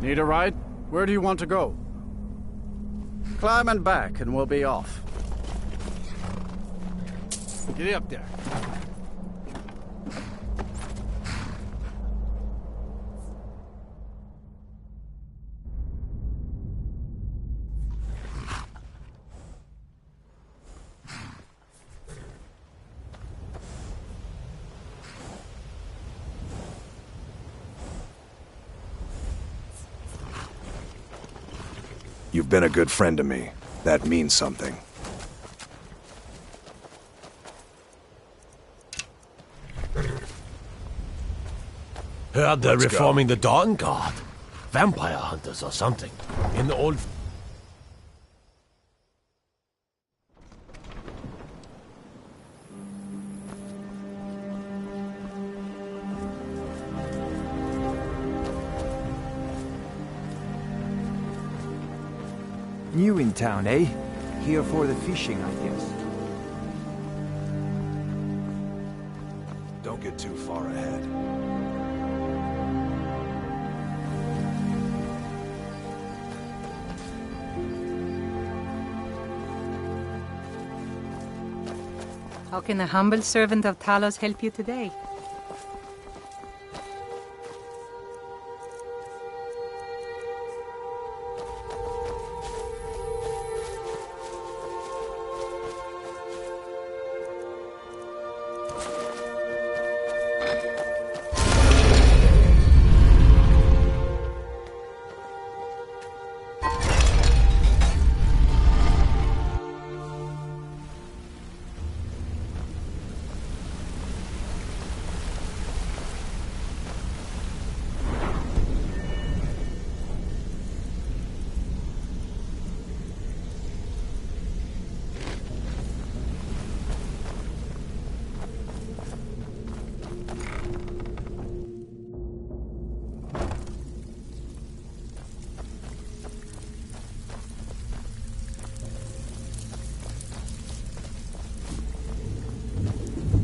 Need a ride? Where do you want to go? Climb and back and we'll be off. Get up there. You've been a good friend to me. That means something. Heard they're reforming the Dawn Guard. Vampire hunters or something. In the old... New in town, eh? Here for the fishing, I guess. Don't get too far ahead. How can a humble servant of Talos help you today?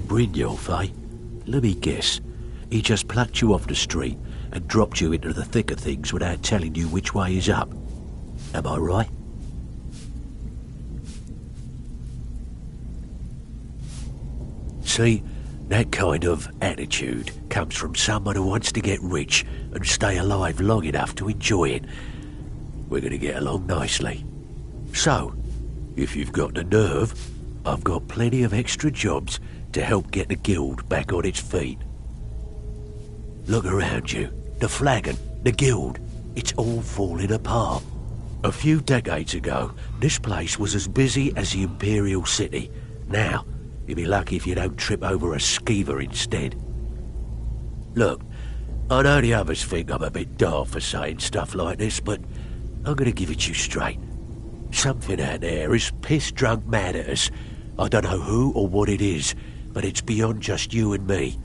Brynjolf, eh? Let me guess. He just plucked you off the street and dropped you into the thick of things without telling you which way is up. Am I right? See, that kind of attitude comes from someone who wants to get rich and stay alive long enough to enjoy it. We're going to get along nicely. So, if you've got the nerve, I've got plenty of extra jobs to help get the guild back on its feet. Look around you. The flagon, the guild, it's all falling apart. A few decades ago, this place was as busy as the Imperial City. Now, you'll be lucky if you don't trip over a skeever instead. Look, I know the others think I'm a bit daft for saying stuff like this, but I'm gonna give it to you straight. Something out there is piss-drunk mad at us. I don't know who or what it is, but it's beyond just you and me.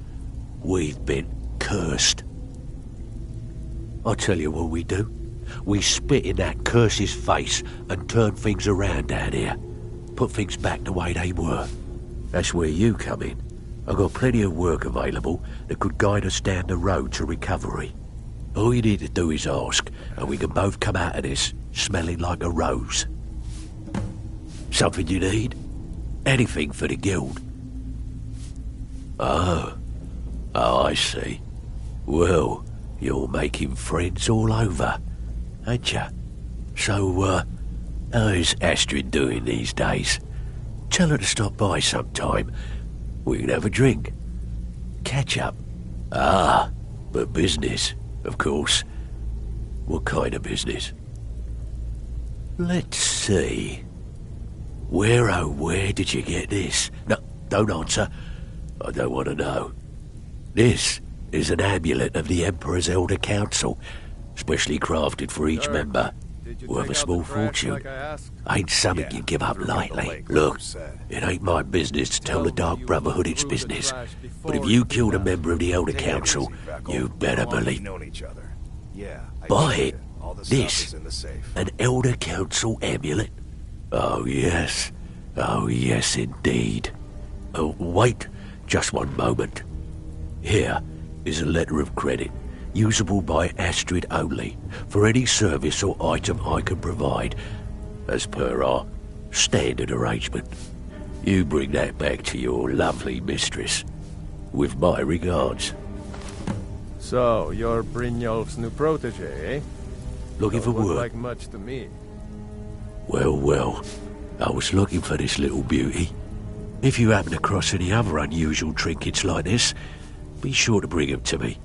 We've been cursed. I'll tell you what we do. We spit in that curse's face and turn things around down here. Put things back the way they were. That's where you come in. I've got plenty of work available that could guide us down the road to recovery. All you need to do is ask, and we can both come out of this smelling like a rose. Something you need? Anything for the guild? Oh, I see. Well, you're making friends all over, ain't ya? So, how's Astrid doing these days? Tell her to stop by sometime. We can have a drink. Catch up. Ah, but business, of course. What kind of business? Let's see. Where, oh, where did you get this? No, don't answer. I don't want to know. This is an amulet of the Emperor's Elder Council, specially crafted for each member. Worth a small fortune. Ain't something you give up lightly. Look, it ain't my business to tell the Dark Brotherhood its business, but if you killed a member of the Elder Council, you better believe. Buy it. This, an Elder Council amulet. Oh yes indeed. Oh, wait, just one moment. Here is a letter of credit. usable by Astrid only, for any service or item I can provide, as per our standard arrangement. You bring that back to your lovely mistress, with my regards. So, you're Brynjolf's new protege, eh? Looking for Don't look work? like much to me. Well, I was looking for this little beauty. If you happen across any other unusual trinkets like this, be sure to bring them to me.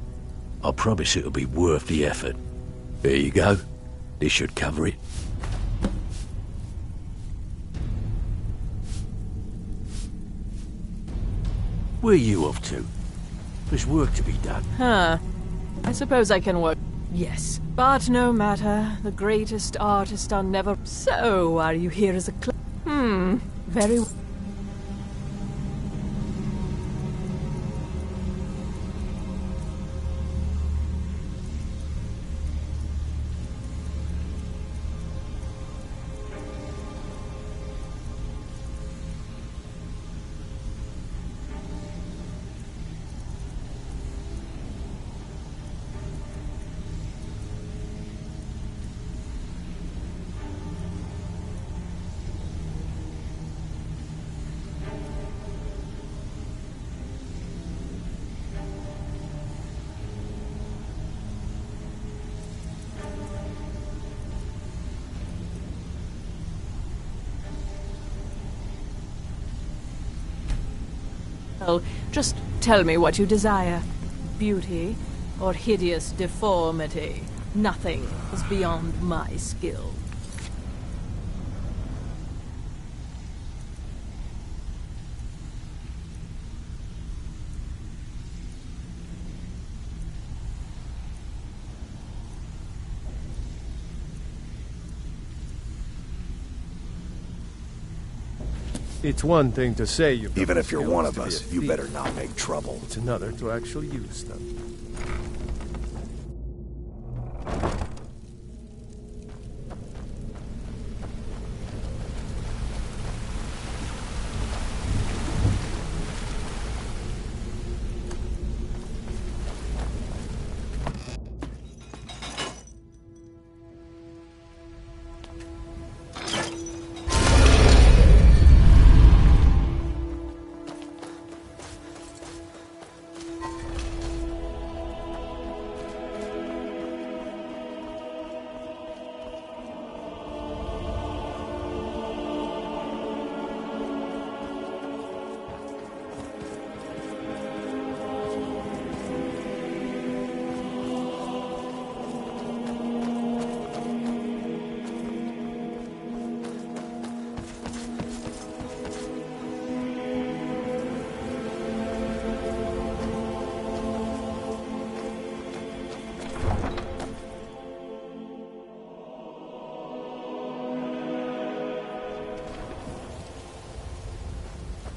I promise it'll be worth the effort. There you go. This should cover it. Where are you off to? There's work to be done. Huh. I suppose I can work. Yes. But no matter. The greatest artists are never... So, are you here as a very... Well, just tell me what you desire. Beauty or hideous deformity. Nothing is beyond my skill. It's one thing to say you've got Even the if you're skills one of to be us, a you thief. better not make trouble. It's another to actually use them.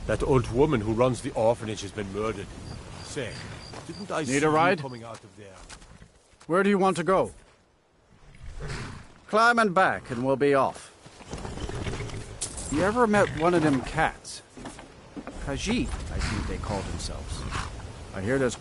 That old woman who runs the orphanage has been murdered. Say, didn't I see Need a ride? you coming out of there? Where do you want to go? Climb and back, and we'll be off. You ever met one of them cats? Khajiit, I think they call themselves. I hear there's...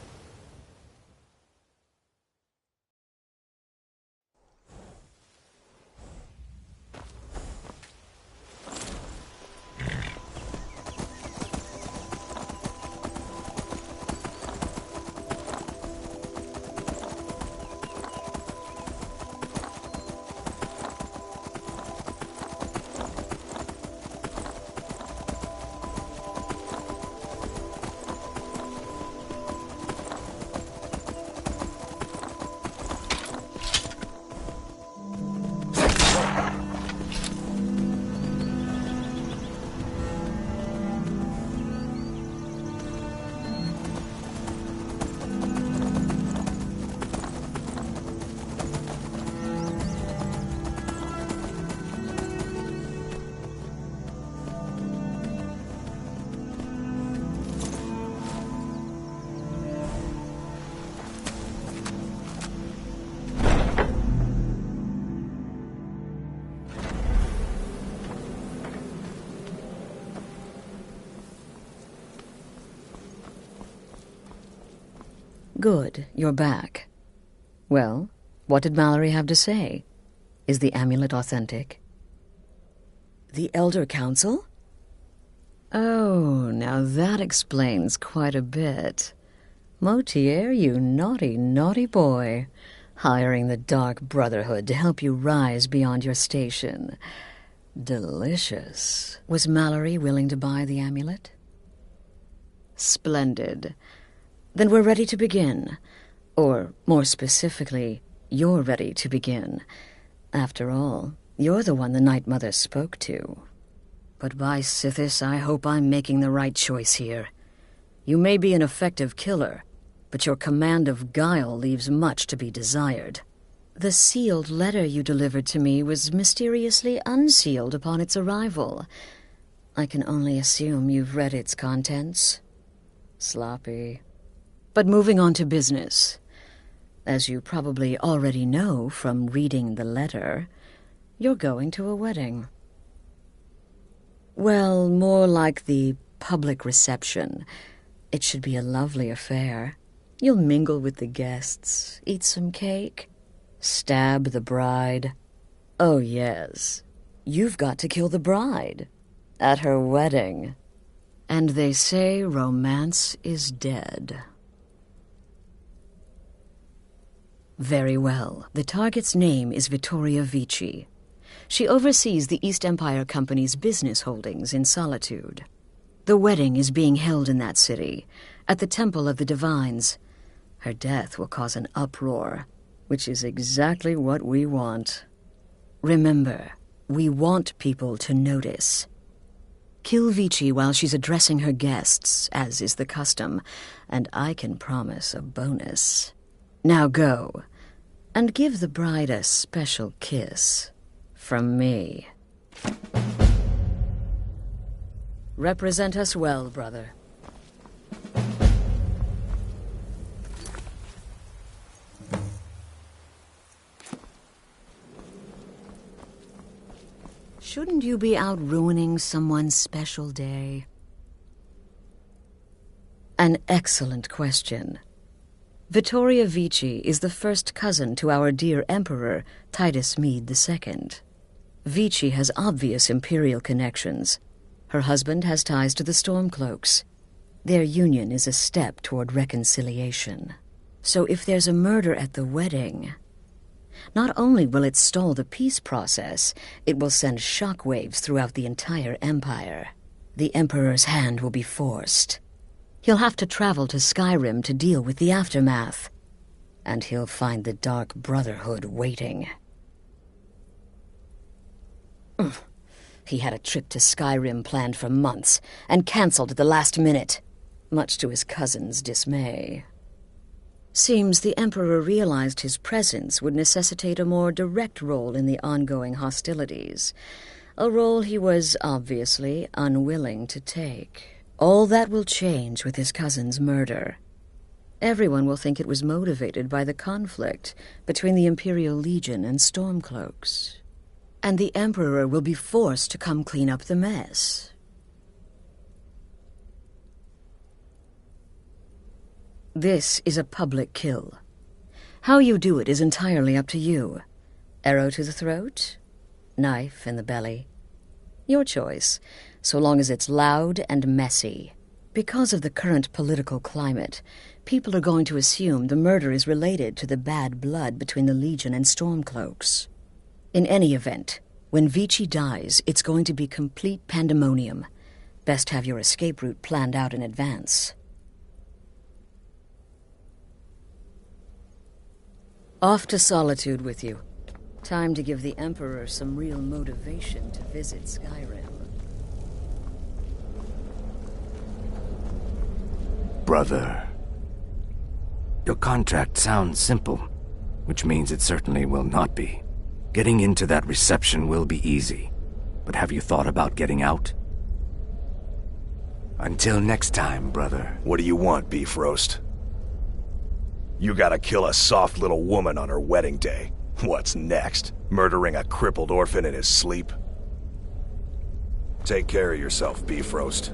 Good, you're back. Well, what did Mallory have to say? Is the amulet authentic? The Elder Council? Oh, now that explains quite a bit. Motier, you naughty, naughty boy. Hiring the Dark Brotherhood to help you rise beyond your station. Delicious. Was Mallory willing to buy the amulet? Splendid. Then we're ready to begin. Or, more specifically, you're ready to begin. After all, you're the one the Night Mother spoke to. But by Sithis, I hope I'm making the right choice here. You may be an effective killer, but your command of guile leaves much to be desired. The sealed letter you delivered to me was mysteriously unsealed upon its arrival. I can only assume you've read its contents. Sloppy. But moving on to business. As you probably already know from reading the letter, you're going to a wedding. Well, more like the public reception. It should be a lovely affair. You'll mingle with the guests, eat some cake, stab the bride. Oh, yes. You've got to kill the bride. At her wedding. And they say romance is dead. Very well. The target's name is Vittoria Vici. She oversees the East Empire Company's business holdings in Solitude. The wedding is being held in that city, at the Temple of the Divines. Her death will cause an uproar, which is exactly what we want. Remember, we want people to notice. Kill Vici while she's addressing her guests, as is the custom, and I can promise a bonus. Now go, and give the bride a special kiss. From me. Represent us well, brother. Shouldn't you be out ruining someone's special day? An excellent question. Vittoria Vici is the first cousin to our dear Emperor, Titus Mede II. Vici has obvious imperial connections. Her husband has ties to the Stormcloaks. Their union is a step toward reconciliation. So if there's a murder at the wedding, not only will it stall the peace process, it will send shockwaves throughout the entire empire. The Emperor's hand will be forced. He'll have to travel to Skyrim to deal with the aftermath. And he'll find the Dark Brotherhood waiting. He had a trip to Skyrim planned for months, and cancelled at the last minute, much to his cousin's dismay. Seems the Emperor realized his presence would necessitate a more direct role in the ongoing hostilities, a role he was obviously unwilling to take. All that will change with his cousin's murder. Everyone will think it was motivated by the conflict between the Imperial Legion and Stormcloaks. And the Emperor will be forced to come clean up the mess. This is a public kill. How you do it is entirely up to you. Arrow to the throat? Knife in the belly? Your choice, so long as it's loud and messy. Because of the current political climate, people are going to assume the murder is related to the bad blood between the Legion and Stormcloaks. In any event, when Vici dies, it's going to be complete pandemonium. Best have your escape route planned out in advance. Off to Solitude with you. Time to give the Emperor some real motivation to visit Skyrim. Brother. Your contract sounds simple, which means it certainly will not be. Getting into that reception will be easy, but have you thought about getting out? Until next time, brother. What do you want, Beef Roast? You gotta kill a soft little woman on her wedding day. What's next? Murdering a crippled orphan in his sleep? Take care of yourself, Beef Roast.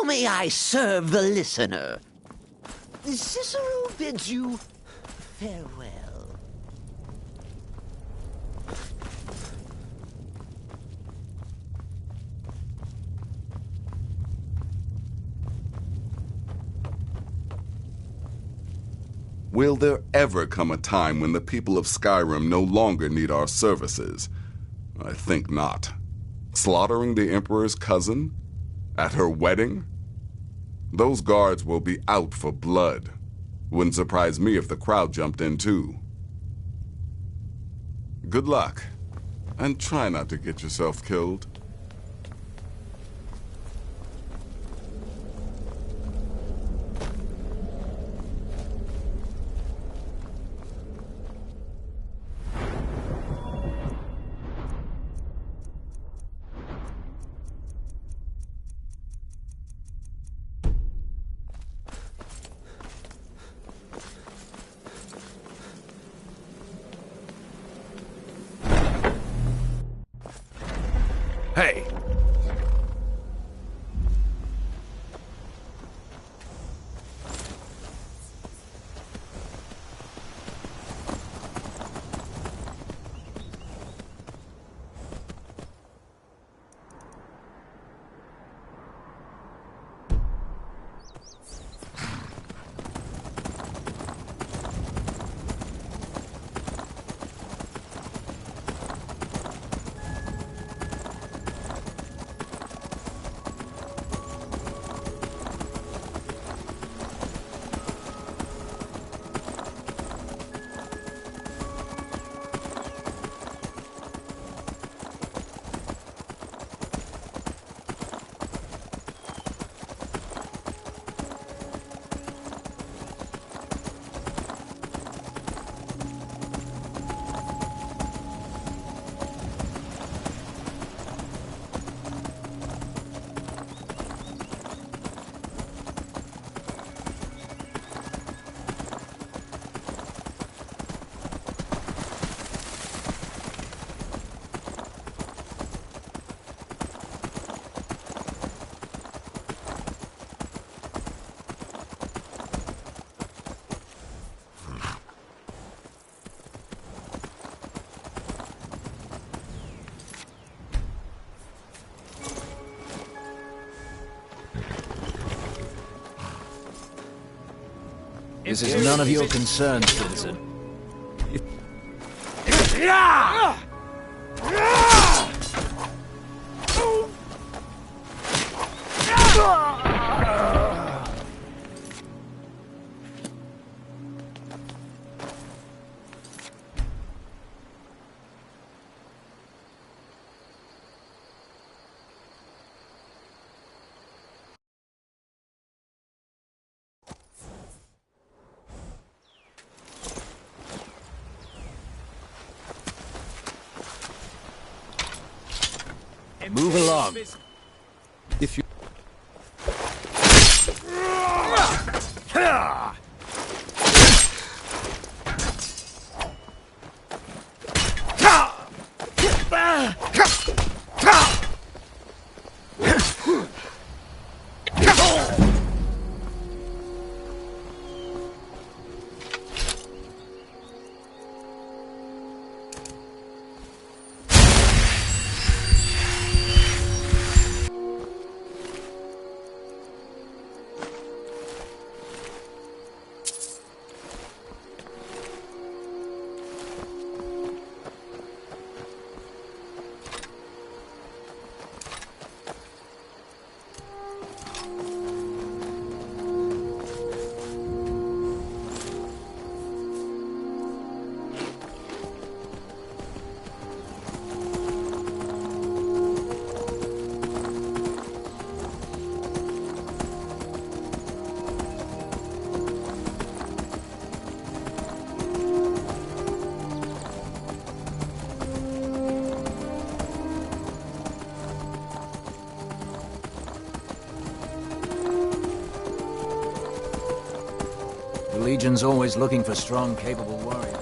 may I serve the listener? Cicero bids you farewell. Will there ever come a time when the people of Skyrim no longer need our services? I think not. Slaughtering the Emperor's cousin? At her wedding? Those guards will be out for blood. Wouldn't surprise me if the crowd jumped in too. Good luck, and try not to get yourself killed. Hey! This is none of your concern, citizen. Move along. If you... The Legion's always looking for strong, capable warriors.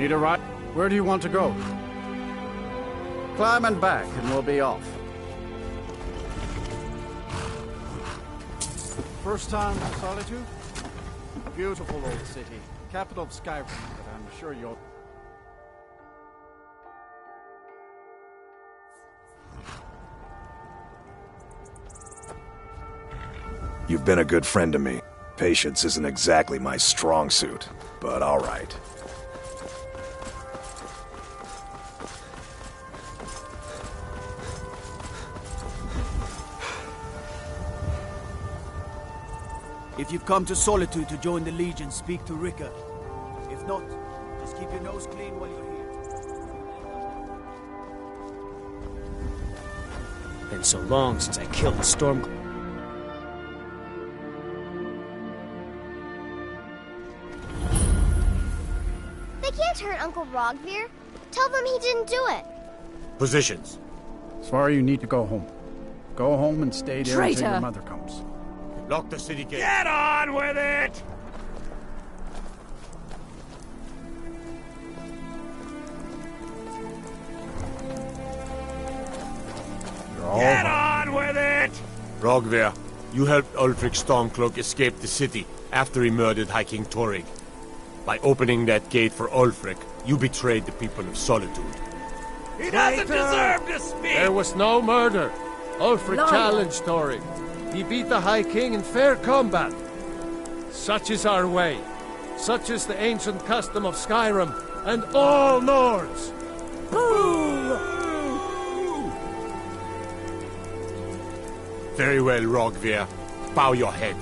Need a ride? Where do you want to go? Climb and back, and we'll be off. First time in Solitude? Beautiful old city. Capital of Skyrim, but I'm sure you'll... You've been a good friend to me. Patience isn't exactly my strong suit, but all right. If you've come to Solitude to join the Legion, speak to Ricker. If not, just keep your nose clean while you're here. Been so long since I killed the storm. They can't hurt Uncle Rogvir. Tell them he didn't do it. Positions. Sorry, you need to go home. Go home and stay there until your mother comes. Lock the city gate. Get on with it! Get on with it! Rogvir, you helped Ulfric Stormcloak escape the city after he murdered High King Torrig. By opening that gate for Ulfric, you betrayed the people of Solitude. He doesn't deserve to speak! There was no murder. Ulfric challenged Torrig. He beat the High King in fair combat. Such is our way. Such is the ancient custom of Skyrim and all Nords. Very well, Rogvir. Bow your head.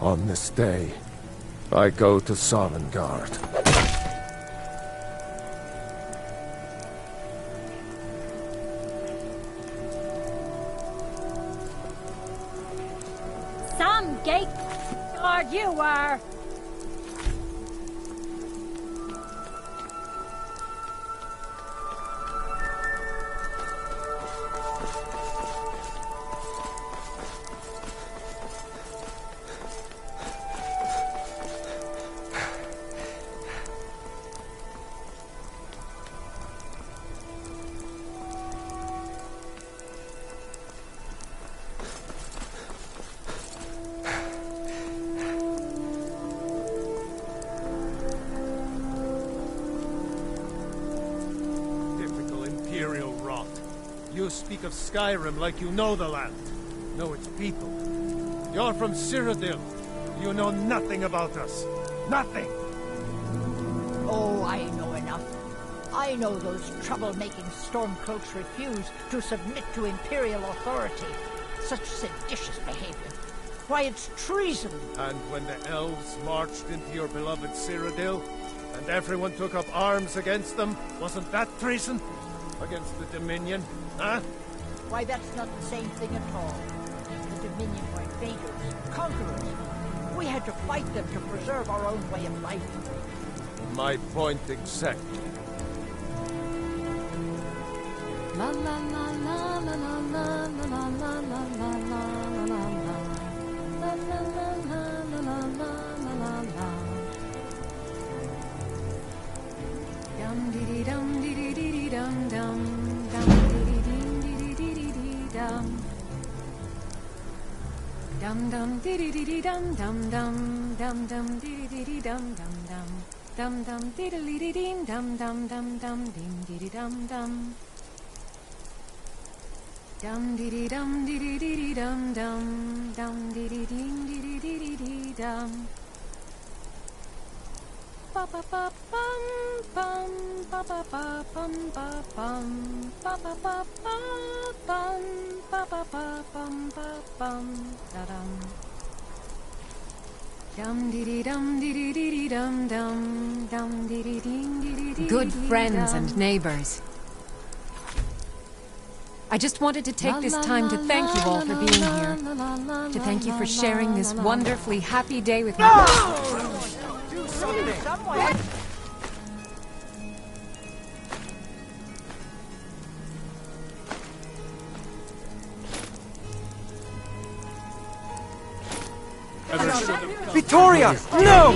On this day, I go to Sovngarde. Some gate guard you are. You speak of Skyrim like you know the land. Know its people. You're from Cyrodiil. You know nothing about us. Nothing! Oh, I know enough. I know those trouble-making Stormcloaks refuse to submit to Imperial authority. Such seditious behavior. Why, it's treason! And when the elves marched into your beloved Cyrodiil, and everyone took up arms against them, wasn't that treason? Against the Dominion, huh? Why, that's not the same thing at all. The Dominion were invaders, conquerors. We had to fight them to preserve our own way of life. My point exactly. La la la la la la la la la la la la la la la la la la. Dum dee dum dee dee dum dum dum dee dee dee dee dum dum dum dee dee dum dum dum dum dum dee dee dum dum dum dum dum dee dee dee dum dum dum dum dee dee dum dum dum dee dum dee dum dum dum dee dee dum. Ba ba ba bum bum ba ba ba bum ba bum ba ba ba ba bum ba ba ba bum ba bum da dum dum dee dum dum dum dee. Good friends and neighbors. I just wanted to take this time to thank you all for being here. To thank you for sharing this wonderfully happy day with me. Do somewhere. Victoria! No!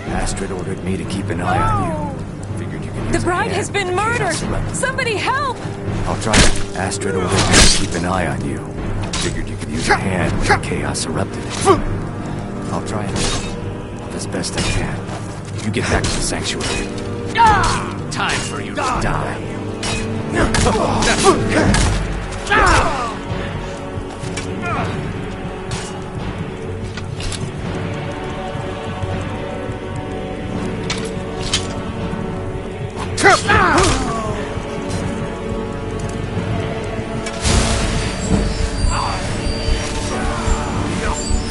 Astrid ordered me to keep an eye on you. Figured you could use The a bride hand has been when the murdered! chaos erupted. Somebody help! I'll try it. Astrid ordered me to keep an eye on you. Figured you could use a hand when the chaos erupted. I'll try and help as best I can. You get back to the sanctuary. Time for you to die.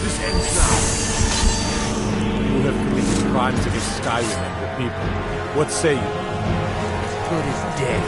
This ends now. You have committed crimes against Skyrim and the people. What say you? Good is dead.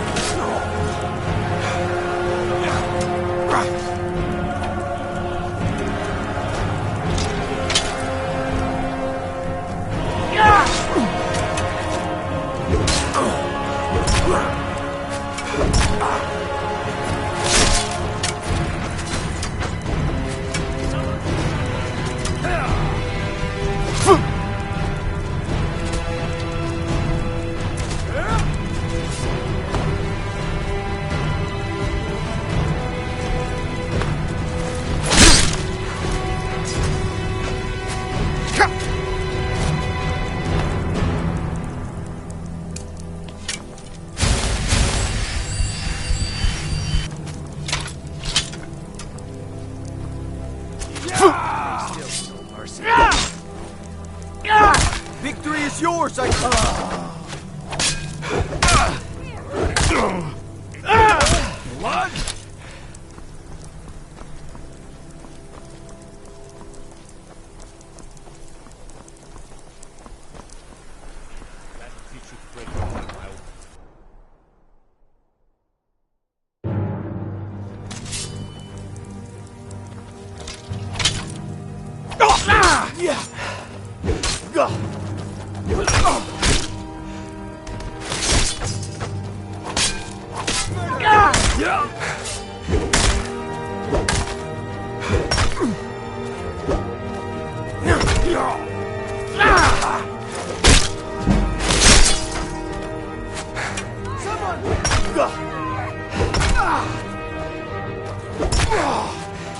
Victory is yours, I... Blood? That'll teach you to break your heart, child.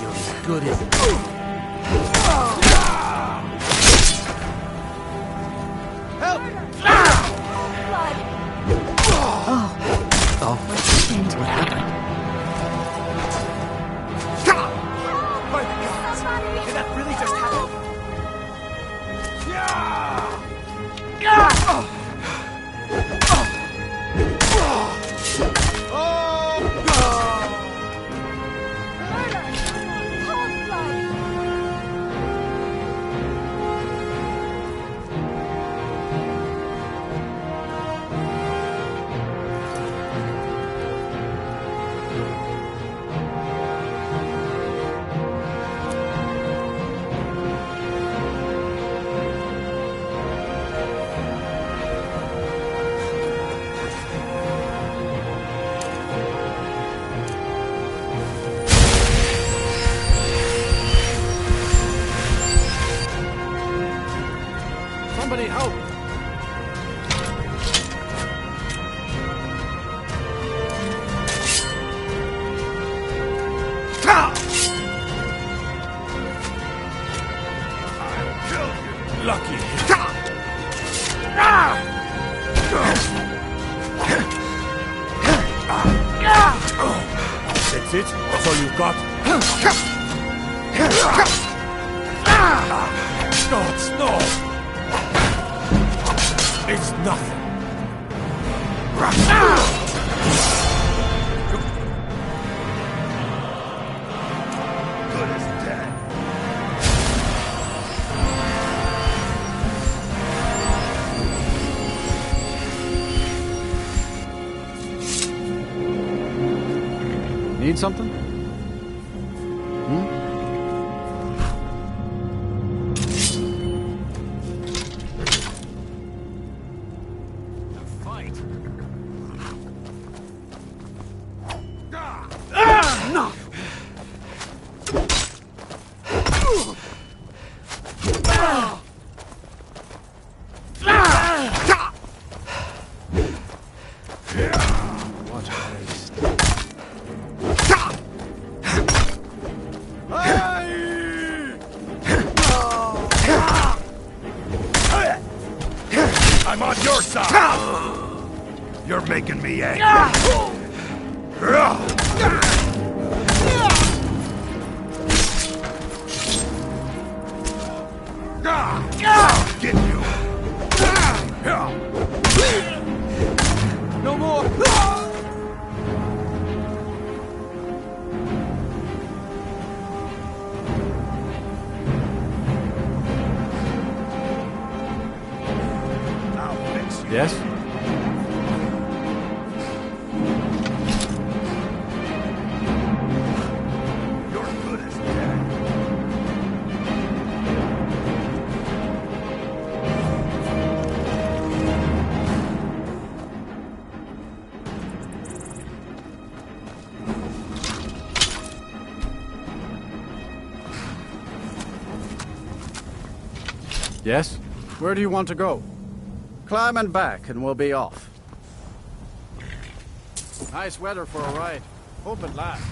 You're as good as... Help! Oh, seems what happened. By the gods! Did that really just happen? Somebody help! Lucky. That's it? That's all you've got? Gods, no! It's nothing. Good as dead. Need something? You're making me angry. Get you. No more! Yes? You're good as dead. Yes? Where do you want to go? Climb and back, and we'll be off. Nice weather for a ride. Hope it lasts.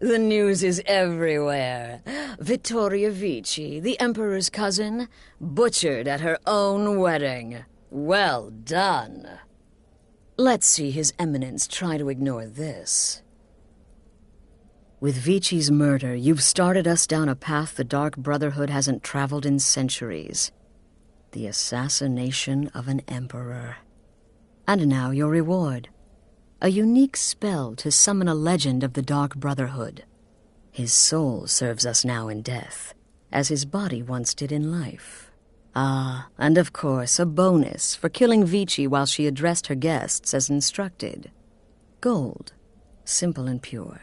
The news is everywhere. Vittoria Vici, the Emperor's cousin, butchered at her own wedding. Well done. Let's see His Eminence try to ignore this. With Vici's murder, you've started us down a path the Dark Brotherhood hasn't traveled in centuries. The assassination of an emperor. And now your reward. A unique spell to summon a legend of the Dark Brotherhood. His soul serves us now in death, as his body once did in life. Ah, and of course, a bonus for killing Vici while she addressed her guests as instructed. Gold, simple and pure.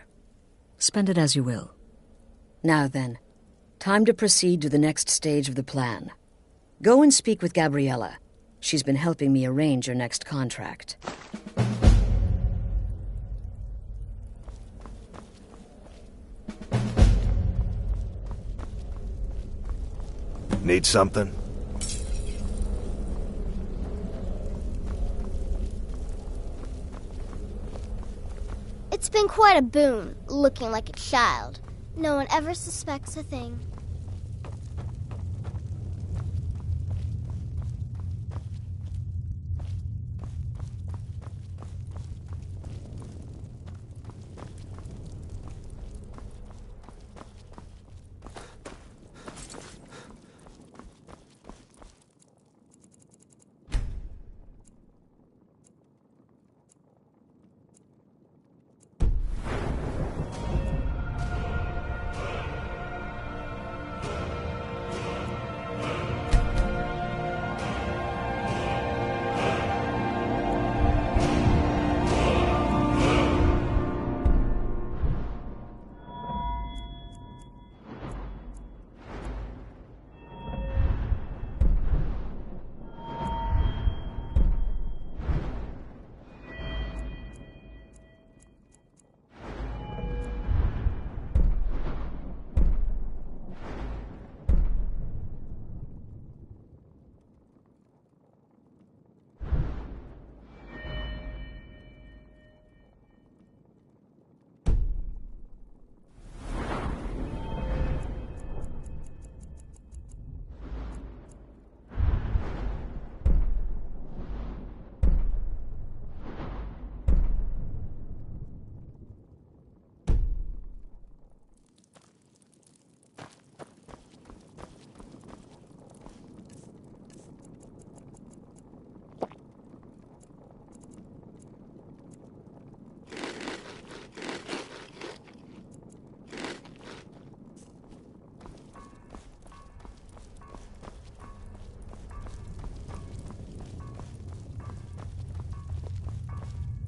Spend it as you will. Now then, time to proceed to the next stage of the plan. Go and speak with Gabriella. She's been helping me arrange your next contract. Need something? It's been quite a boon, looking like a child. No one ever suspects a thing.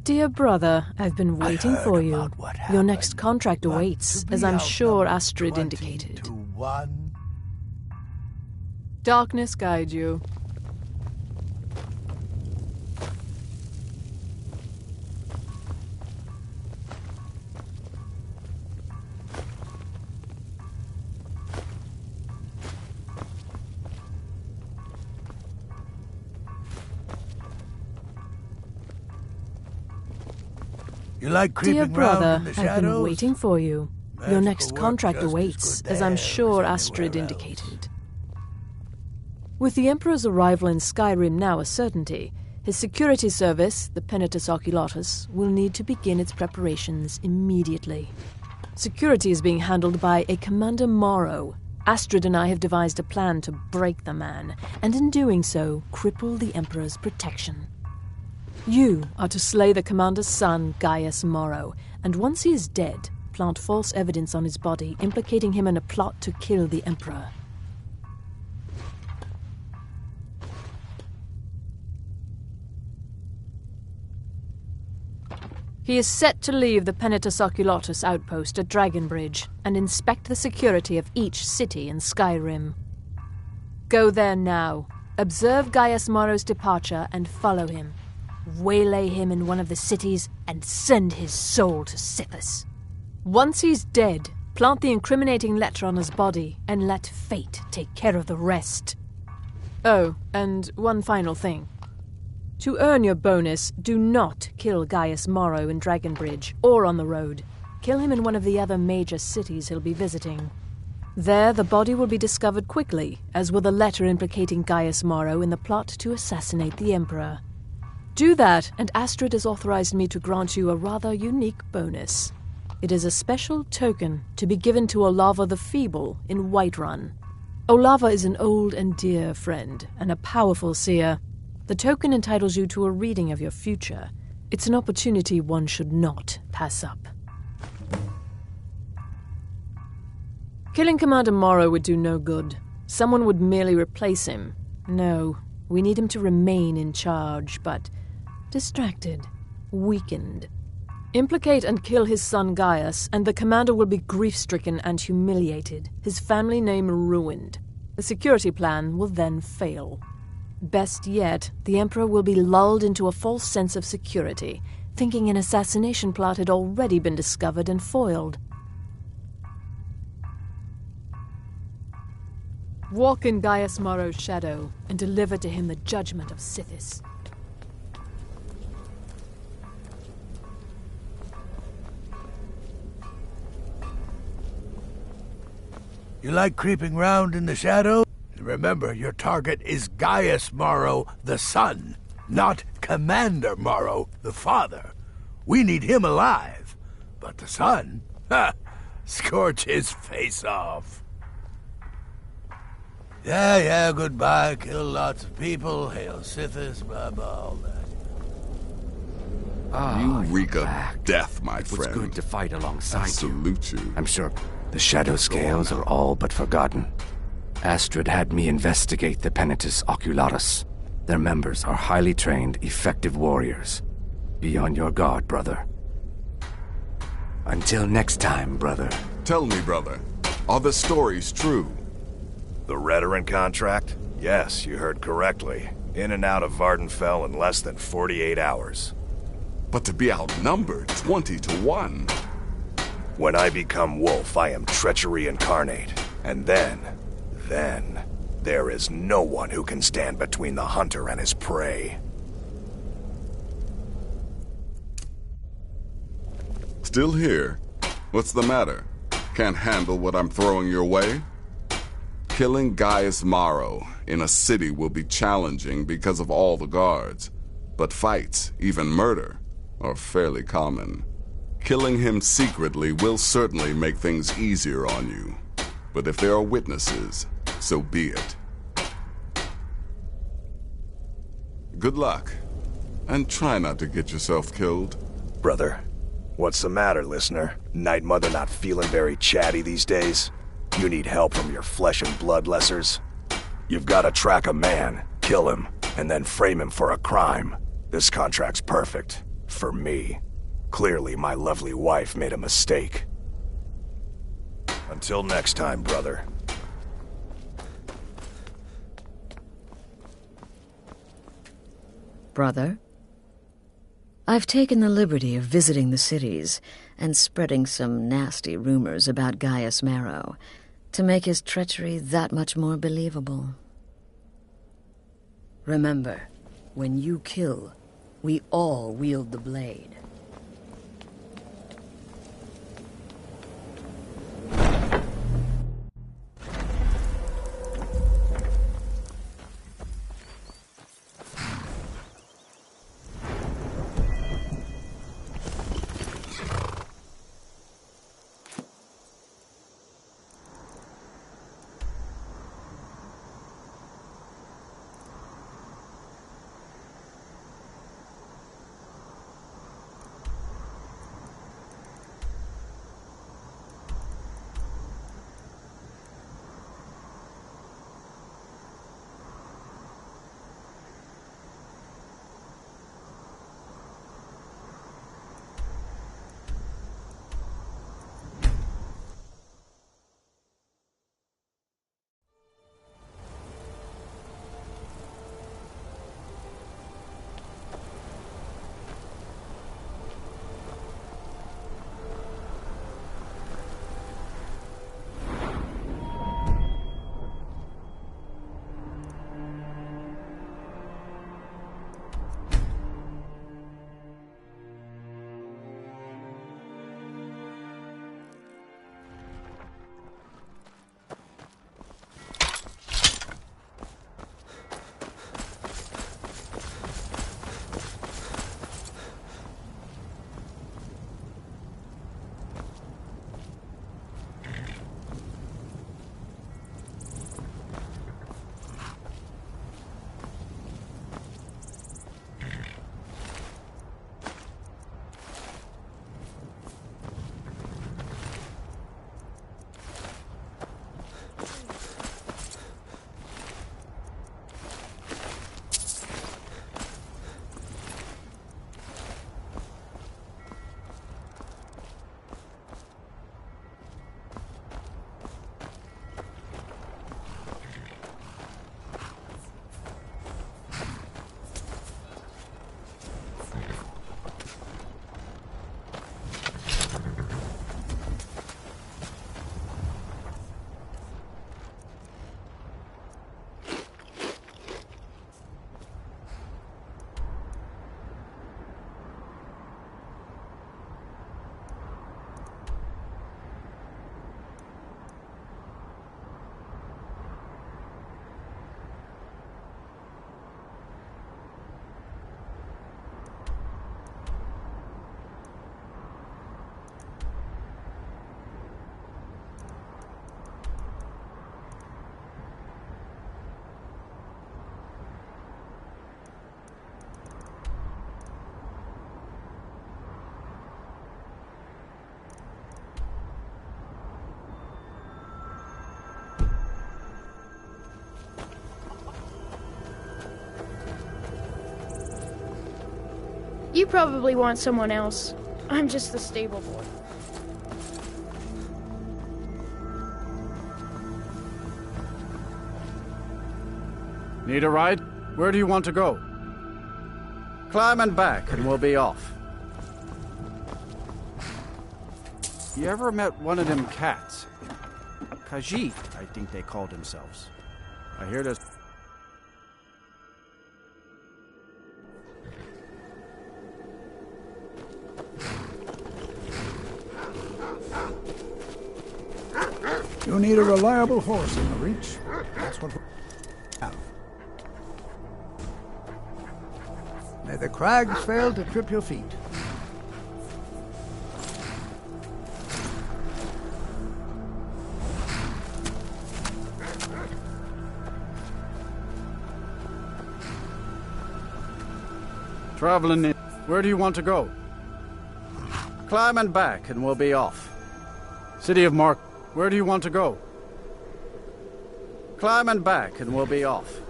Dear brother, I've been waiting for you. Your next contract awaits, as I'm sure Astrid indicated. Darkness guide you. You like creeping Dear brother, round in the shadows? I've been waiting for you. Your next work contract just as awaits, good as I'm there sure as Astrid anywhere indicated. With the Emperor's arrival in Skyrim now a certainty, his security service, the Penitus Oculatus, will need to begin its preparations immediately. Security is being handled by a Commander Morrow. Astrid and I have devised a plan to break the man, and in doing so, cripple the Emperor's protection. You are to slay the commander's son, Gaius Morrow, and once he is dead, plant false evidence on his body, implicating him in a plot to kill the Emperor. He is set to leave the Penitus Oculatus outpost at Dragonbridge and inspect the security of each city in Skyrim. Go there now, observe Gaius Morrow's departure and follow him. Waylay him in one of the cities and send his soul to Sithis. Once he's dead, plant the incriminating letter on his body and let fate take care of the rest. Oh, and one final thing. To earn your bonus, do not kill Gaius Morrow in Dragonbridge or on the road. Kill him in one of the other major cities he'll be visiting. There, the body will be discovered quickly, as will the letter implicating Gaius Morrow in the plot to assassinate the Emperor. Do that, and Astrid has authorized me to grant you a rather unique bonus. It is a special token to be given to Olava the Feeble in Whiterun. Olava is an old and dear friend, and a powerful seer. The token entitles you to a reading of your future. It's an opportunity one should not pass up. Killing Commander Morrow would do no good. Someone would merely replace him. No, we need him to remain in charge, but distracted, weakened. Implicate and kill his son Gaius, and the commander will be grief-stricken and humiliated, his family name ruined. The security plan will then fail. Best yet, the Emperor will be lulled into a false sense of security, thinking an assassination plot had already been discovered and foiled. Walk in Gaius Morrow's shadow, and deliver to him the judgment of Sithis. You like creeping round in the shadow? Remember, your target is Gaius Morrow, the son, not Commander Morrow, the father. We need him alive. But the son? Ha! Scorch his face off. Yeah, goodbye. Kill lots of people. Hail Sithis, blah, blah, all that. You reek of death, my It was friend. good to fight alongside I salute you. I'm sure the shadow scales are all but forgotten. Astrid had me investigate the Penitus Oculatus. Their members are highly trained, effective warriors. Be on your guard, brother. Until next time, brother. Tell me, brother, are the stories true? The Redoran contract? Yes, you heard correctly. In and out of Vardenfell in less than 48 hours. But to be outnumbered 20 to 1. When I become wolf, I am treachery incarnate. And then, there is no one who can stand between the hunter and his prey. Still here? What's the matter? Can't handle what I'm throwing your way? Killing Gaius Morrow in a city will be challenging because of all the guards. But fights, even murder, are fairly common. Killing him secretly will certainly make things easier on you. But if there are witnesses, so be it. Good luck, and try not to get yourself killed. Brother, what's the matter, listener? Night Mother not feeling very chatty these days? You need help from your flesh and blood lessers? You've got to track a man, kill him, and then frame him for a crime. This contract's perfect. For me. Clearly, my lovely wife made a mistake. Until next time, brother. Brother, I've taken the liberty of visiting the cities and spreading some nasty rumors about Gaius Morrow to make his treachery that much more believable. Remember, when you kill, we all wield the blade. You probably want someone else. I'm just the stable boy. Need a ride? Where do you want to go? Climb and back, and we'll be off. You ever met one of them cats? Khajiit, I think they called themselves. I hear there's... You need a reliable horse in the Reach. That's what we have. May the crags fail to trip your feet. Traveling in. Where do you want to go? Climb and back, and we'll be off. City of Mark. Where do you want to go? Climb and back, and we'll be off.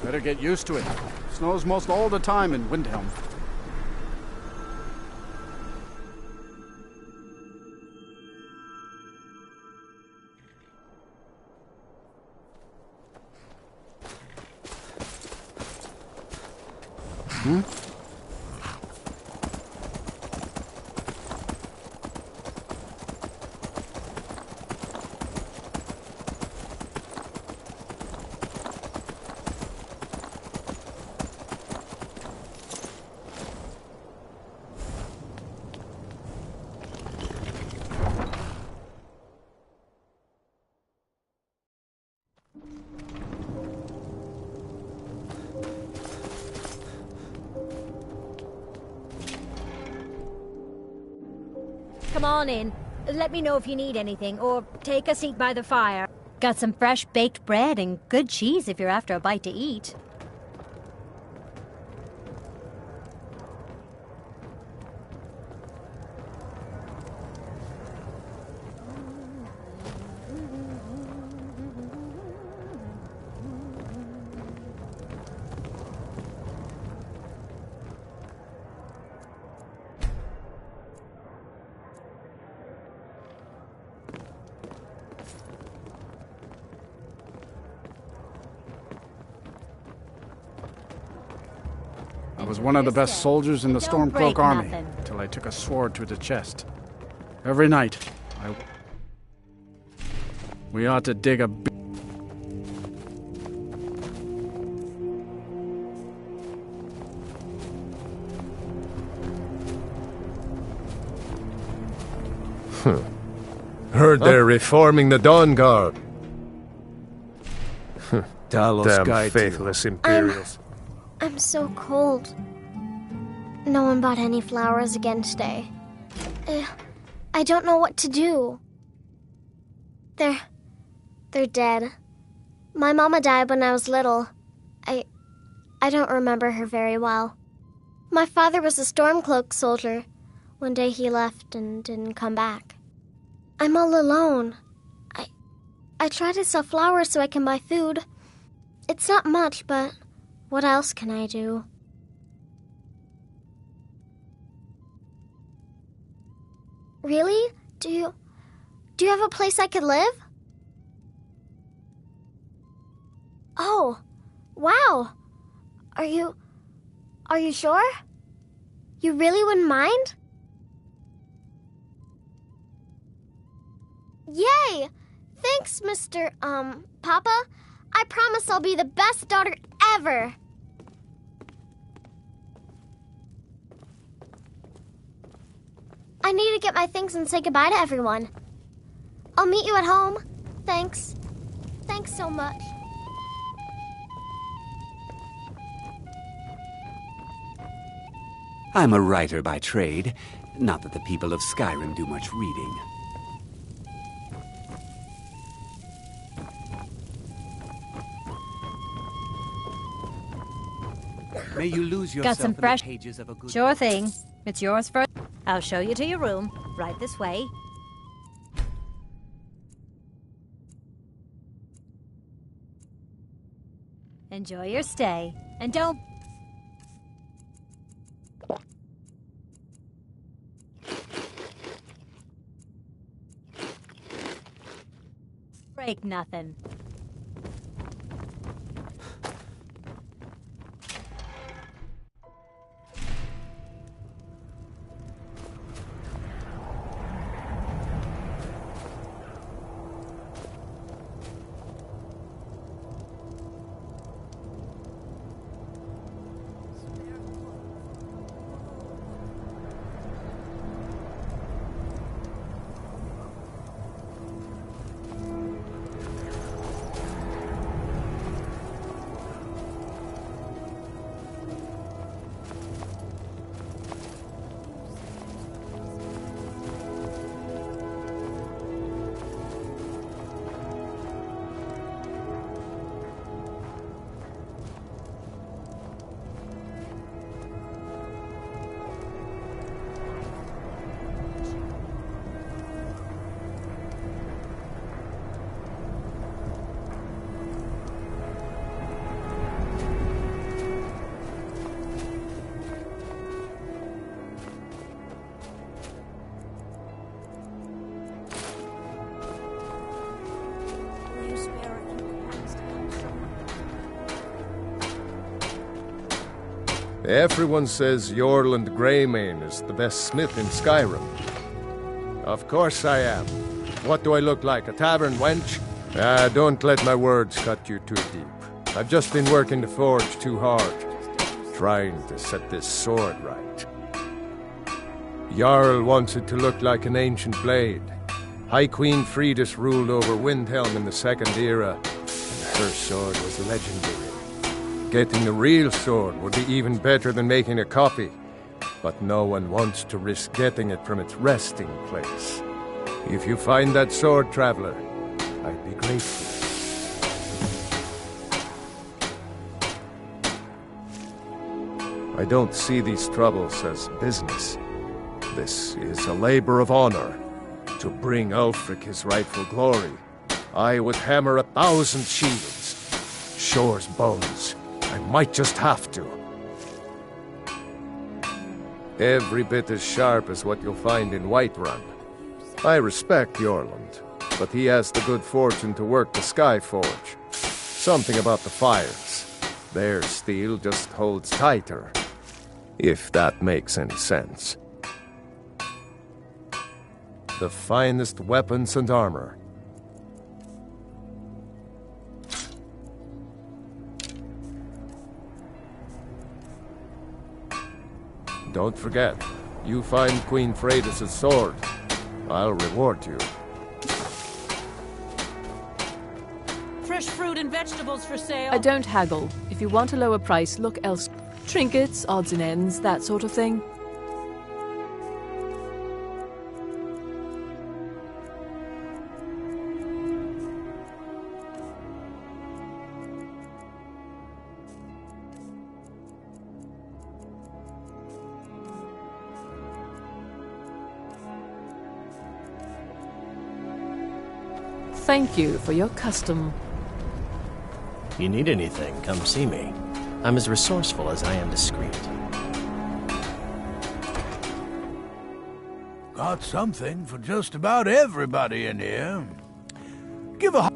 Better get used to it. Snows most all the time in Windhelm. Hmm? Come on in. Let me know if you need anything, or take a seat by the fire. Got some fresh baked bread and good cheese if you're after a bite to eat. I was one of the best soldiers in the Stormcloak army, until I took a sword to the chest. Every night, we ought to dig a Heard they're reforming the Dawn Guard. Damn faithless Imperials. I'm so cold. No one bought any flowers again today. I don't know what to do. They're dead. My mama died when I was little. I don't remember her very well. My father was a Stormcloak soldier. One day he left and didn't come back. I'm all alone. I try to sell flowers so I can buy food. It's not much, but what else can I do? Really? Do you have a place I could live? Oh, wow. Are you sure? You really wouldn't mind? Yay! Thanks, Mr. Papa. I promise I'll be the best daughter ever. I need to get my things and say goodbye to everyone. I'll meet you at home. Thanks. Thanks so much. I'm a writer by trade. Not that the people of Skyrim do much reading. May you lose yourself Got some in the fresh pages of a good Sure thing. It's yours first. I'll show you to your room. Right this way. Enjoy your stay. And don't... Take nothing. Everyone says Yorland Greymane is the best smith in Skyrim. Of course I am. What do I look like, a tavern wench? Don't let my words cut you too deep. I've just been working the forge too hard, trying to set this sword right. Jarl wants it to look like an ancient blade. High Queen Fridis ruled over Windhelm in the Second Era, and her sword was legendary. Getting the real sword would be even better than making a copy, but no one wants to risk getting it from its resting place. If you find that sword, traveler, I'd be grateful. I don't see these troubles as business. This is a labor of honor. To bring Ulfric his rightful glory, I would hammer 1,000 shields. Shore's bones. I might just have to. Every bit as sharp as what you'll find in Whiterun. I respect Yorland, but he has the good fortune to work the Skyforge. Something about the fires. Their steel just holds tighter. If that makes any sense. The finest weapons and armor. Don't forget, you find Queen Fridis' sword, I'll reward you. Fresh fruit and vegetables for sale. I don't haggle. If you want a lower price, look elsewhere. Trinkets, odds and ends, that sort of thing. Thank you for your custom. You need anything, come see me. I'm as resourceful as I am discreet. Got something for just about everybody in here. Give a...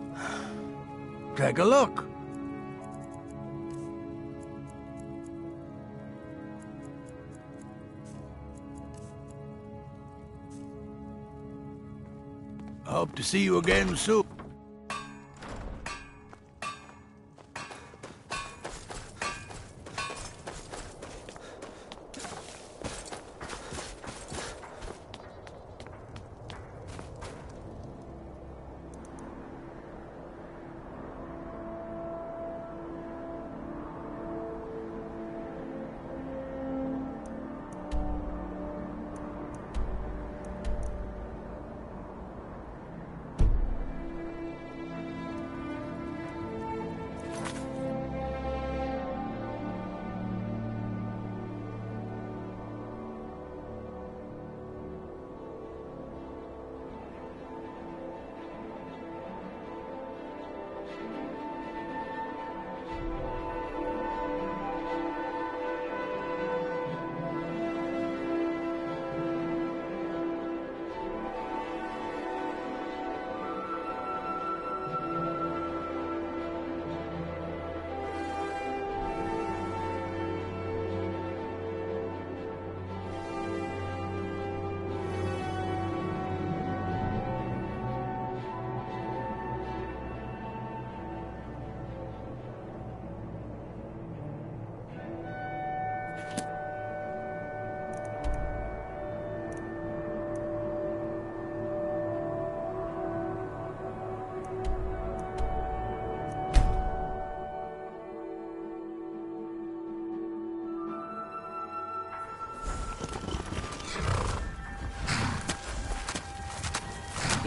Take a look. Hope to see you again soon.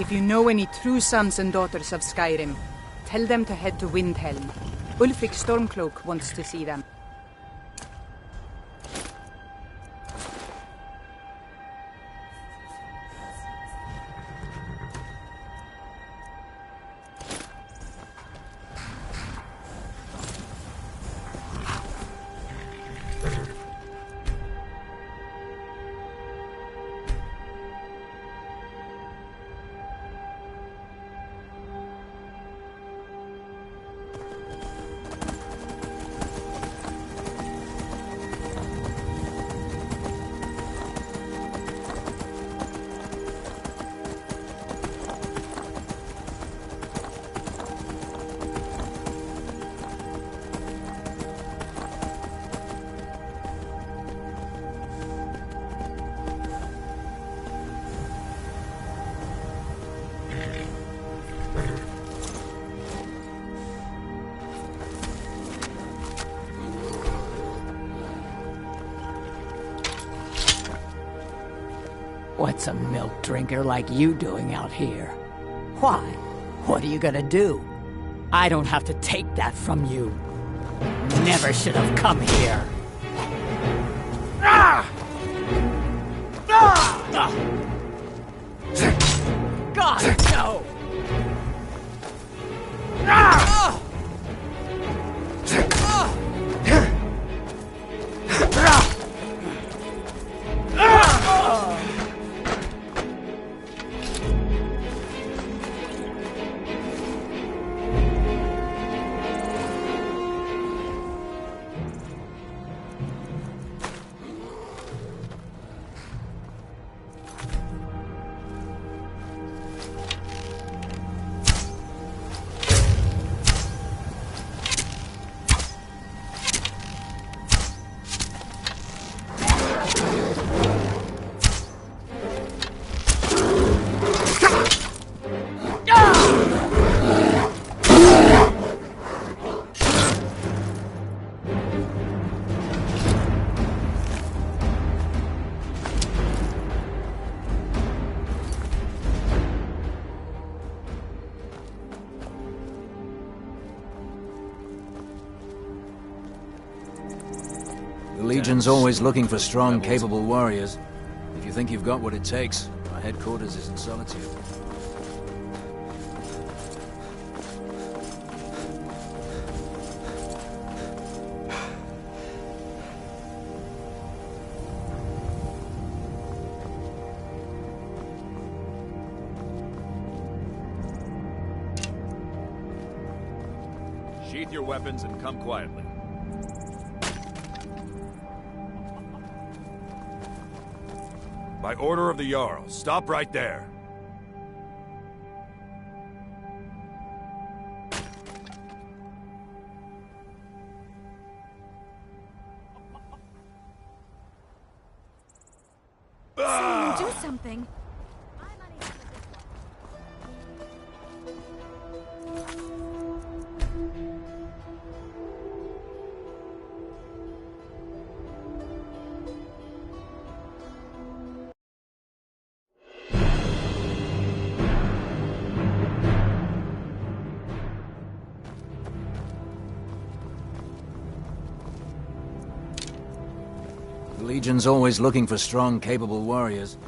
If you know any true sons and daughters of Skyrim, tell them to head to Windhelm. Ulfric Stormcloak wants to see them. What's a milk drinker like you doing out here? Why? What are you gonna do? I don't have to take that from you. Never should have come here. Ah! Ah! God, no! Ah! The Legion's always looking for strong, capable warriors. If you think you've got what it takes, our headquarters is in Solitude. Sheath your weapons and come quietly. By order of the Jarl, stop right there. Do something. The Legion's always looking for strong, capable warriors.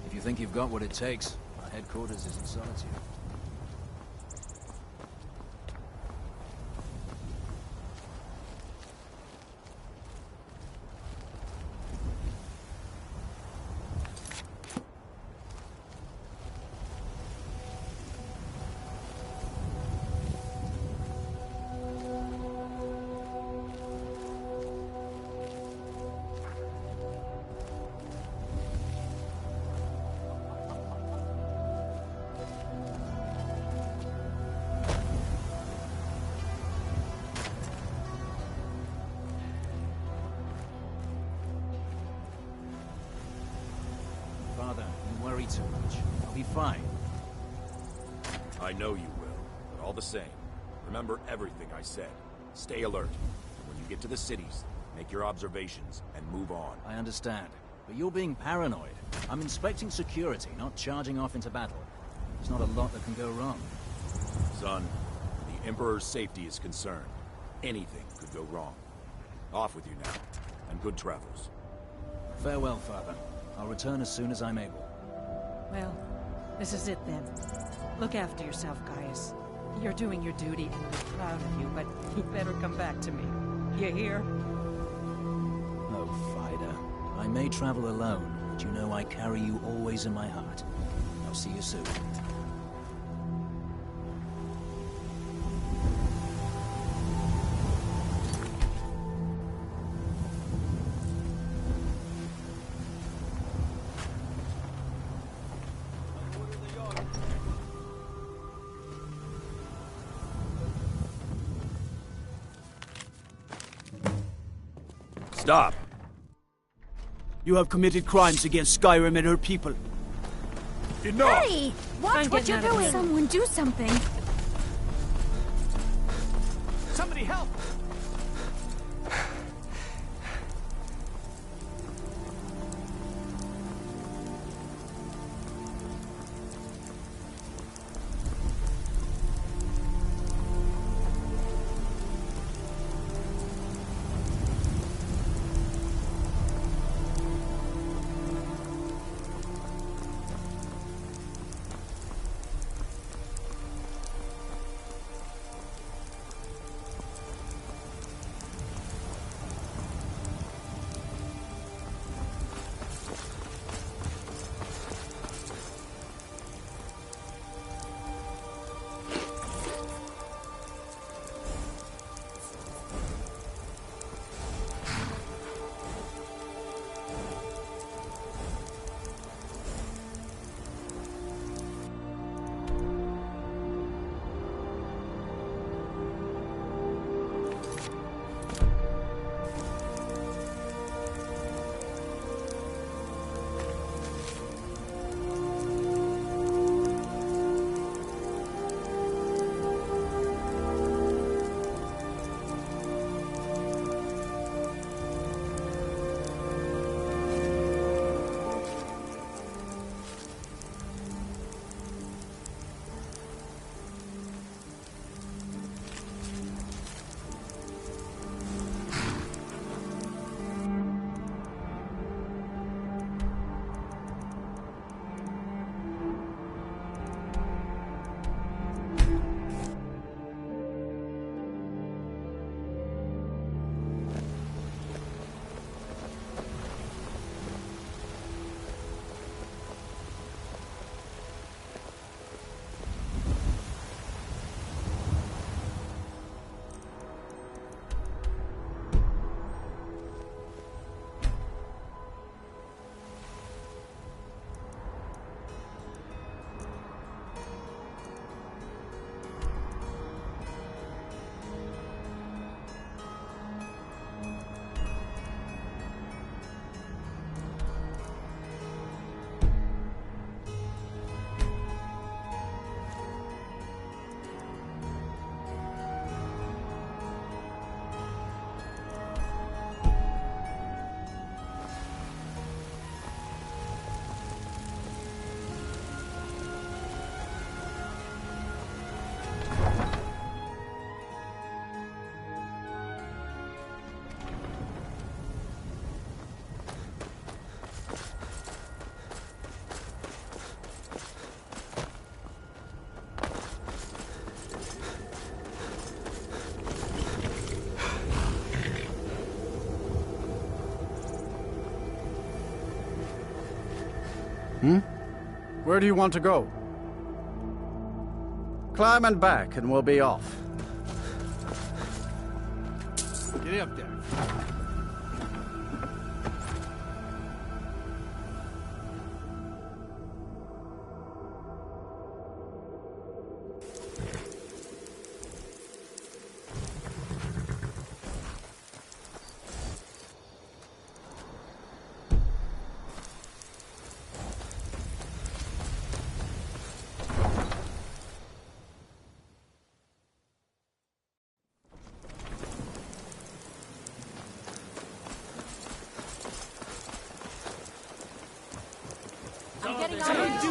If you think you've got what it takes, our headquarters is in Solitude. Father, you worry too much. I'll be fine. I know you will, but all the same, remember everything I said. Stay alert. When you get to the cities, make your observations and move on. I understand, but you're being paranoid. I'm inspecting security, not charging off into battle. There's not a lot that can go wrong. Son, where the Emperor's safety is concerned, anything could go wrong. Off with you now, and good travels. Farewell, Father. I'll return as soon as I'm able. Well, this is it then. Look after yourself, Gaius. You're doing your duty, and I'm proud of you, but you better come back to me. You hear? Oh, Vida. I may travel alone, but you know I carry you always in my heart. I'll see you soon. Stop! You have committed crimes against Skyrim and her people. Enough! Hey! Watch what you're doing! Someone do something! Somebody help! Where do you want to go? Climb and back, and we'll be off. Get up there.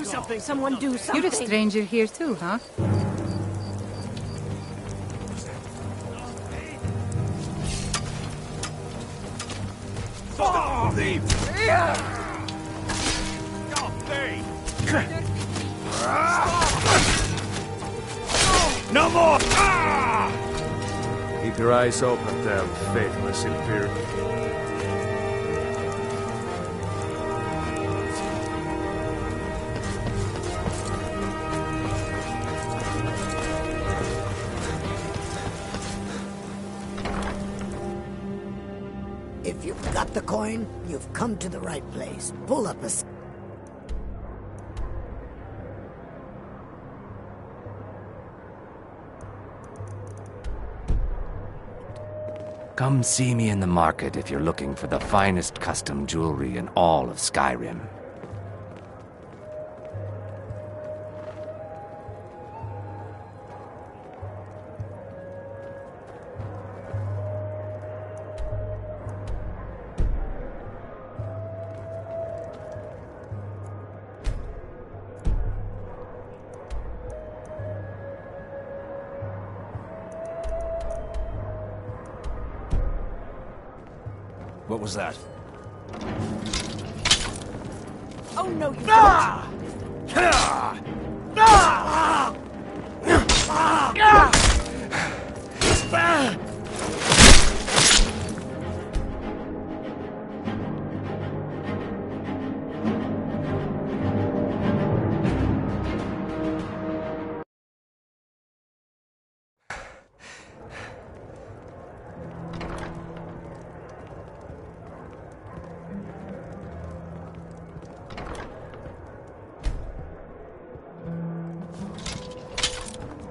something! Someone do something! You're a stranger here too, huh? Oh, thief! No more! Keep your eyes open there, faithless Imperial. If you've got the coin, you've come to the right place. Pull up a... Come see me in the market if you're looking for the finest custom jewelry in all of Skyrim. What was that? Oh no, you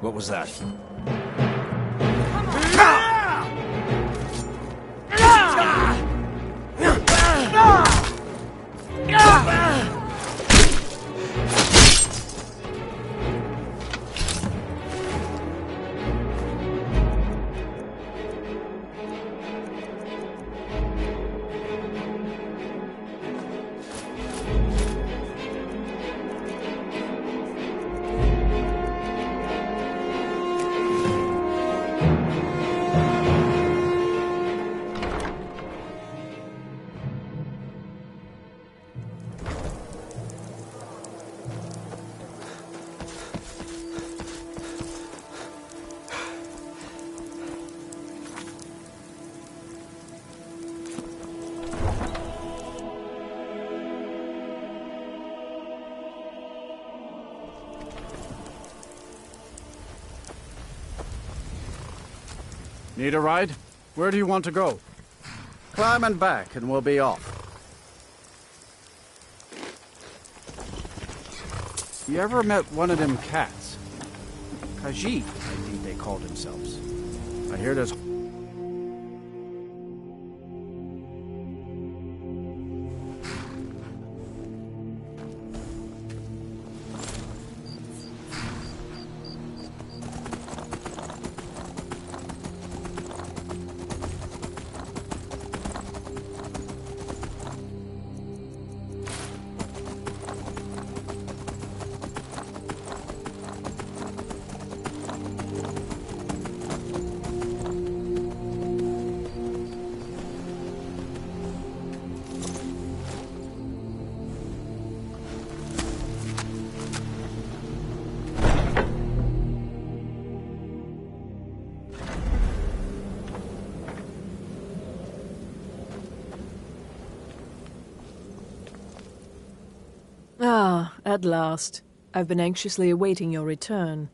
What was that? Need a ride? Where do you want to go? Climb and back, and we'll be off. You ever met one of them cats? Khajiit, I think they called themselves. I hear there's... Ah, at last. I've been anxiously awaiting your return.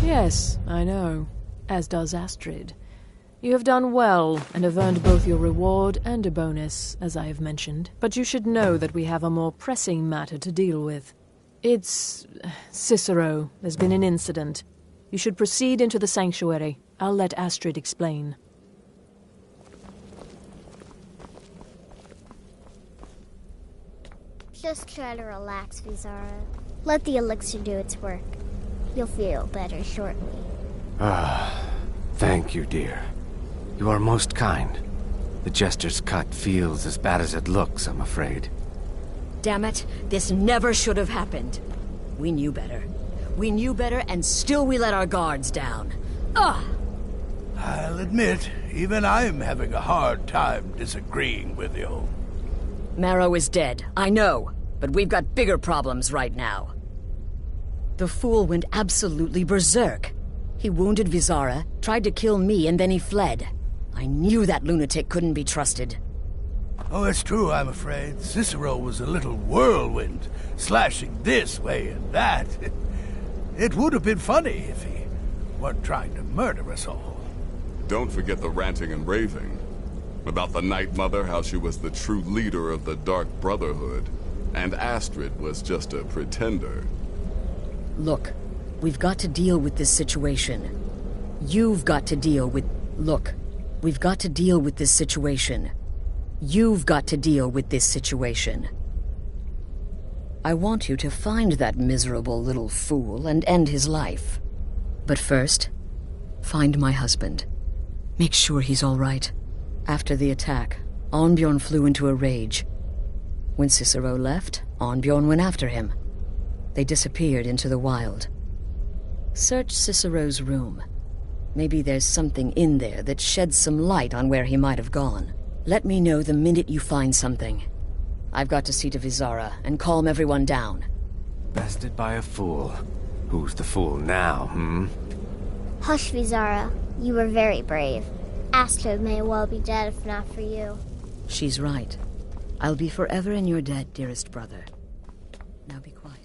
Yes, I know. As does Astrid. You have done well, and have earned both your reward and a bonus, as I have mentioned. But you should know that we have a more pressing matter to deal with. It's... Cicero. There's been an incident. You should proceed into the sanctuary. I'll let Astrid explain. Just try to relax, Vizara. Let the elixir do its work. You'll feel better shortly. Ah, thank you, dear. You are most kind. The jester's cut feels as bad as it looks, I'm afraid. Damn it, this never should have happened. We knew better. We knew better, and still we let our guards down. Ugh! I'll admit, even I'm having a hard time disagreeing with you. Marrow is dead, I know, but we've got bigger problems right now. The fool went absolutely berserk. He wounded Vizara, tried to kill me, and then he fled. I knew that lunatic couldn't be trusted. Oh, it's true, I'm afraid. Cicero was a little whirlwind, slashing this way and that. It would have been funny if he weren't trying to murder us all. Don't forget the ranting and raving. About the Night Mother, how she was the true leader of the Dark Brotherhood, and Astrid was just a pretender. Look, we've got to deal with this situation. You've got to deal with... Look, we've got to deal with this situation. You've got to deal with this situation. I want you to find that miserable little fool and end his life. But first, find my husband. Make sure he's all right. After the attack, Arnbjorn flew into a rage. When Cicero left, Arnbjorn went after him. They disappeared into the wild. Search Cicero's room. Maybe there's something in there that sheds some light on where he might have gone. Let me know the minute you find something. I've got to see to Vizara and calm everyone down. Bested by a fool. Who's the fool now, Hush, Vizara. You were very brave. Astrid may well be dead if not for you. She's right. I'll be forever in your debt, dearest brother. Now be quiet.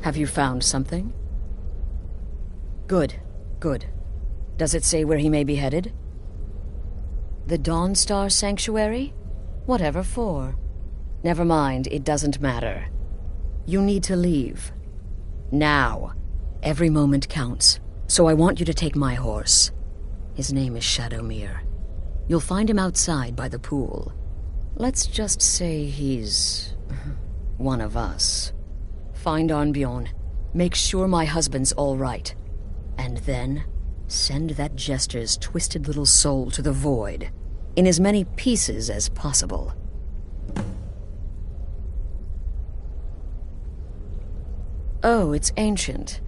Have you found something? Good, good. Does it say where he may be headed? The Dawnstar Sanctuary? Whatever for. Never mind, it doesn't matter. You need to leave. Now. Every moment counts, so I want you to take my horse. His name is Shadowmere. You'll find him outside by the pool. Let's just say he's... one of us. Find Arnbjorn. Make sure my husband's all right. And then, send that jester's twisted little soul to the void, in as many pieces as possible. Oh, it's ancient.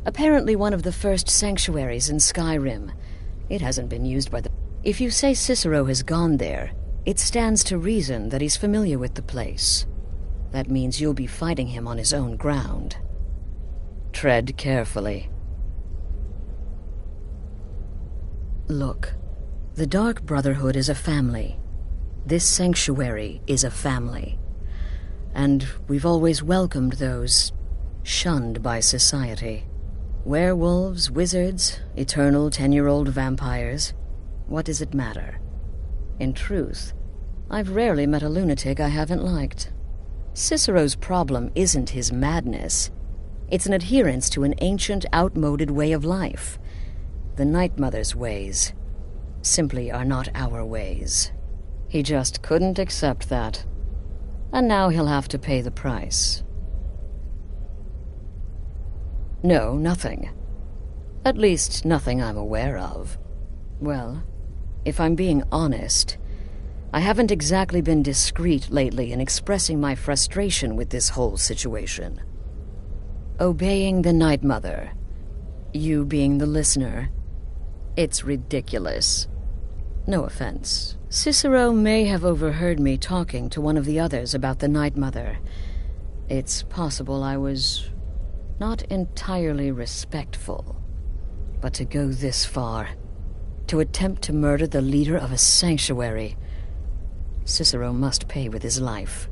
Apparently one of the first sanctuaries in Skyrim. It hasn't been used by the... If you say Cicero has gone there, it stands to reason that he's familiar with the place. That means you'll be fighting him on his own ground. Tread carefully. Look, The Dark Brotherhood is a family. This sanctuary is a family. And we've always welcomed those shunned by society. Werewolves, wizards, eternal 10-year-old vampires. What does it matter? In truth, I've rarely met a lunatic I haven't liked. Cicero's problem isn't his madness. It's an adherence to an ancient, outmoded way of life. The Night Mother's ways simply are not our ways. He just couldn't accept that. And now he'll have to pay the price. No, nothing. At least, nothing I'm aware of. Well, if I'm being honest, I haven't exactly been discreet lately in expressing my frustration with this whole situation. Obeying the Night Mother, you being the listener, it's ridiculous. No offense. Cicero may have overheard me talking to one of the others about the Night Mother. It's possible I was not entirely respectful. But to go this far, to attempt to murder the leader of a sanctuary, Cicero must pay with his life.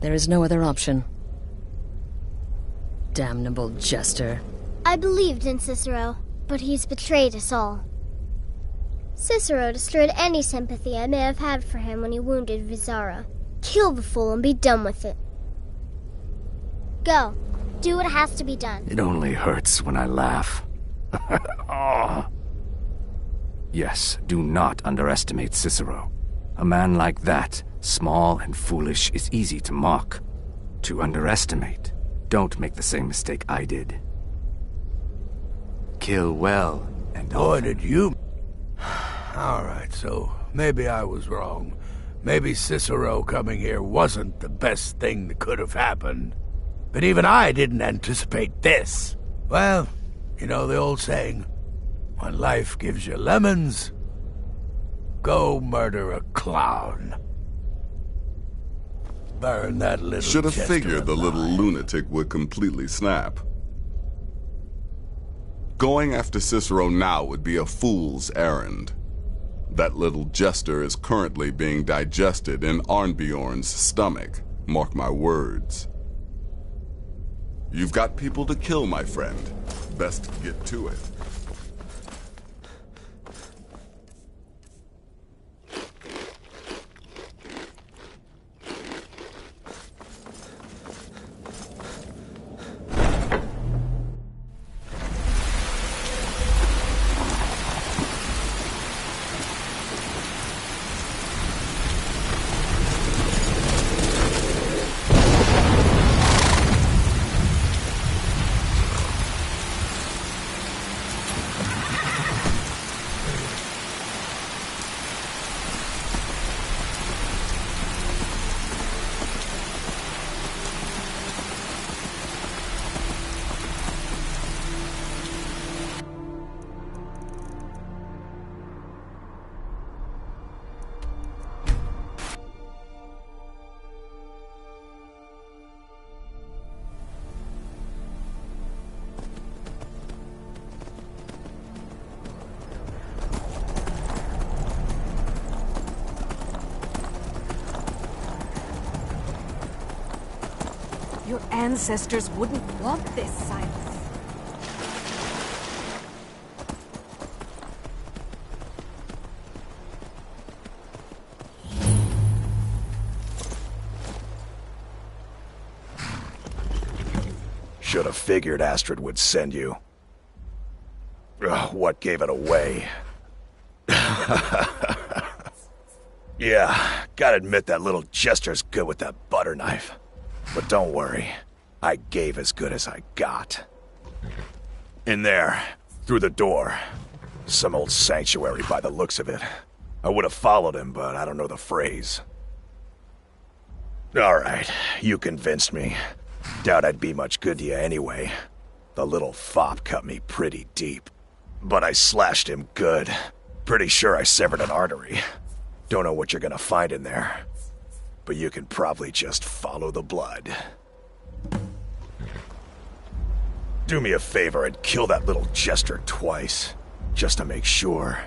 There is no other option. Damnable jester. I believed in Cicero, but he's betrayed us all. Cicero destroyed any sympathy I may have had for him when he wounded Vizara. Kill the fool and be done with it. Go. Do what has to be done. It only hurts when I laugh. Oh. Yes, do not underestimate Cicero. A man like that, small and foolish, is easy to mock. To underestimate. Don't make the same mistake I did. Kill well and Boy, often. did you... Alright, so maybe I was wrong. Maybe Cicero coming here wasn't the best thing that could have happened. But even I didn't anticipate this. Well, you know the old saying, when life gives you lemons, go murder a clown. Burn that little Should have jester figured the little alive. lunatic would completely snap. Going after Cicero now would be a fool's errand. That little jester is currently being digested in Arnbjorn's stomach. Mark my words. You've got people to kill, my friend. Best get to it. Your ancestors wouldn't want this, Silas. Should have figured Astrid would send you. Ugh, what gave it away? Yeah, gotta admit that little jester's good with that butter knife. But don't worry, I gave as good as I got. In there, through the door. Some old sanctuary by the looks of it. I would have followed him, but I don't know the phrase. Alright, you convinced me. Doubt I'd be much good to you anyway. The little fop cut me pretty deep. But I slashed him good. Pretty sure I severed an artery. Don't know what you're gonna find in there. But you can probably just follow the blood. Do me a favor and kill that little jester twice, just to make sure.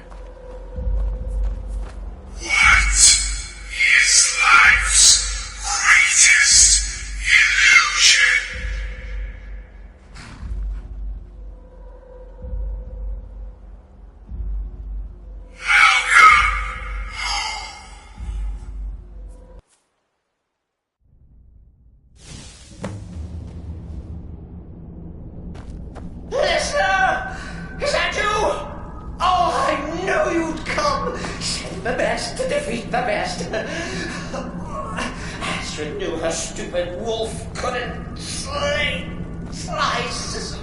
defeat the best. Astrid knew her stupid wolf couldn't slay Cicero.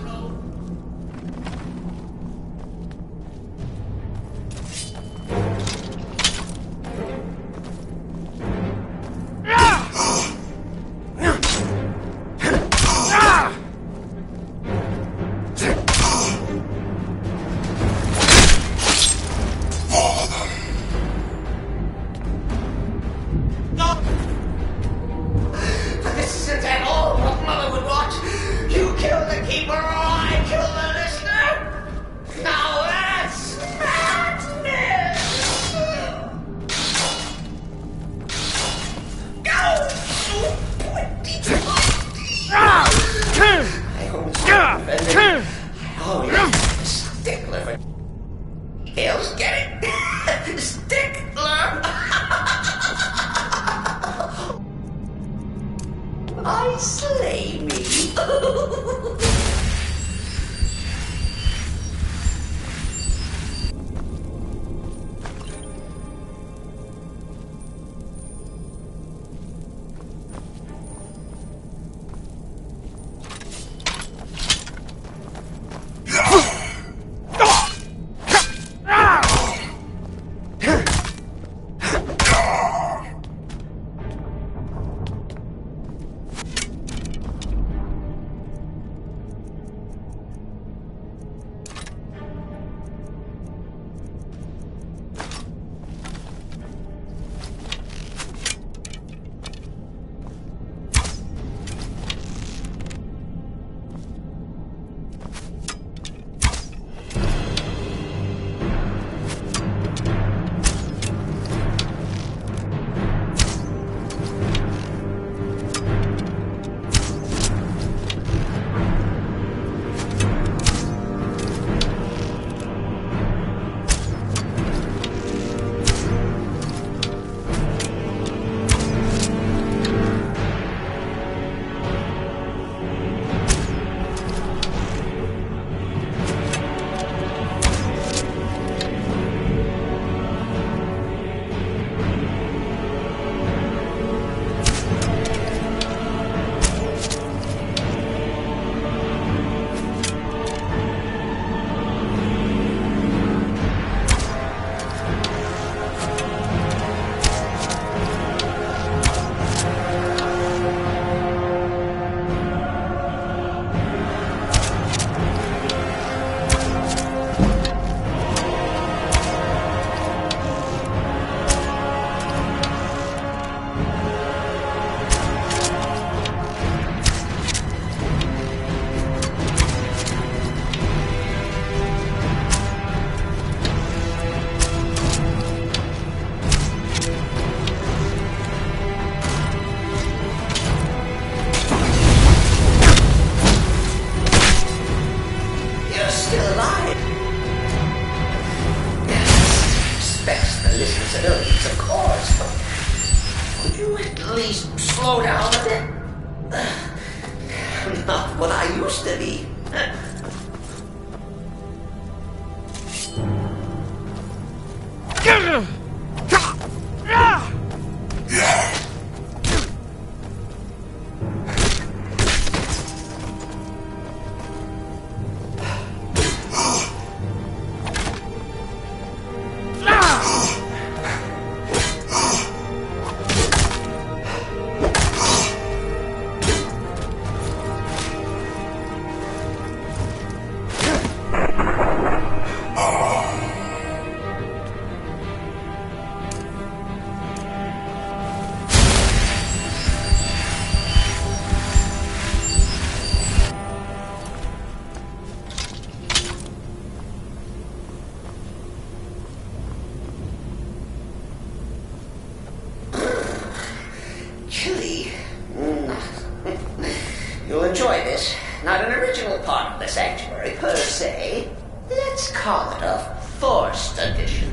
You'll enjoy this. Not an original part of the sanctuary per se. Let's call it a forced addition.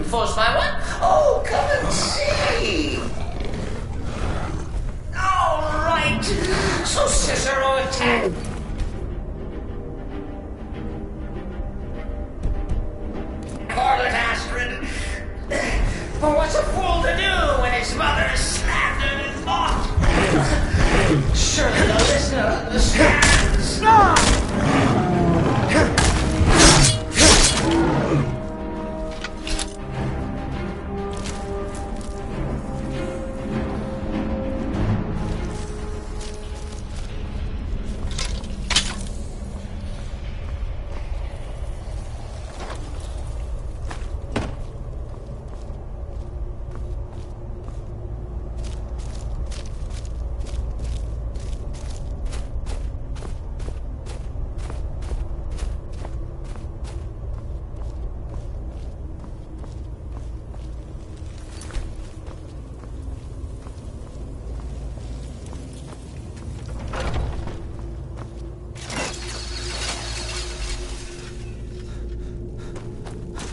Forced by what? Oh, come and see. All right. So Cicero attacked. Scarlet Astrid. For Surely the listener understands.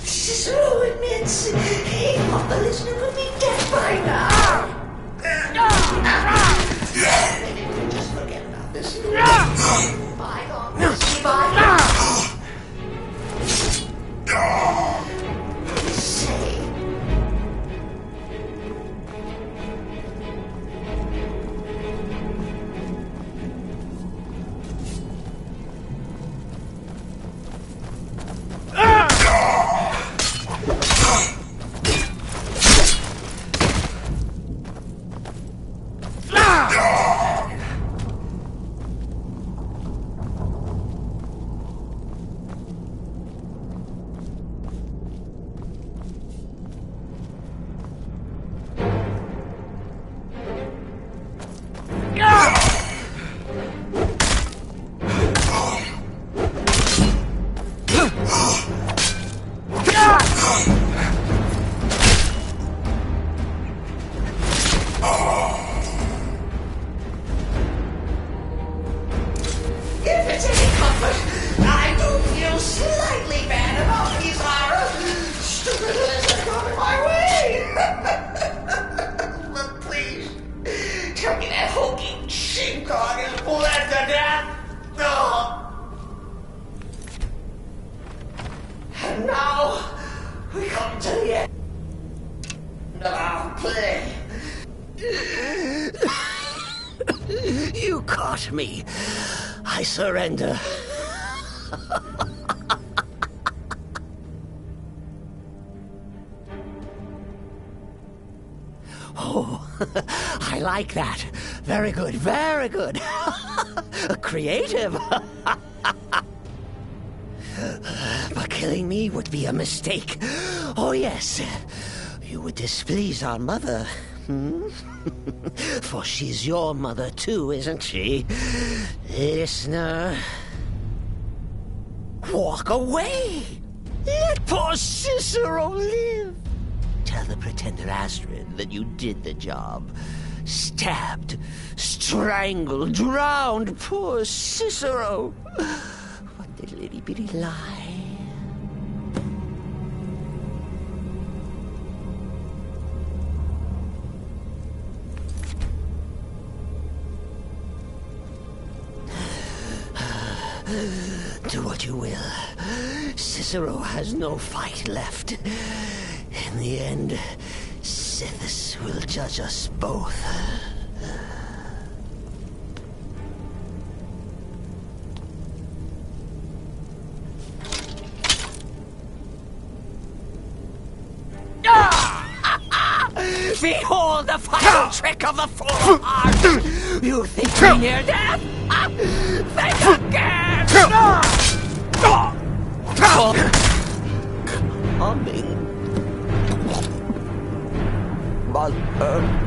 Cicero admits he thought the listener would be dead by now. Maybe we can just forget about this. Bygones be bygones. Say. If it's any comfort, I do feel slightly bad about these horror. Stupid lizard got in my way. But please, tell me that hulking sheepdog is bled to death. Oh. And now we come to the end of our play. You caught me. I surrender. Oh, I like that. Very good, very good. Creative. But killing me would be a mistake. Oh, yes. You would displease our mother. For she's your mother too, isn't she? Listener. Walk away! Let poor Cicero live! Tell the pretender Astrid that you did the job. Stabbed, strangled, drowned poor Cicero. What little itty bitty lie. Do what you will. Cicero has no fight left. In the end, Sithis will judge us both. Behold the final trick of the full heart! You think you're near death? Think again! Coming. Mother.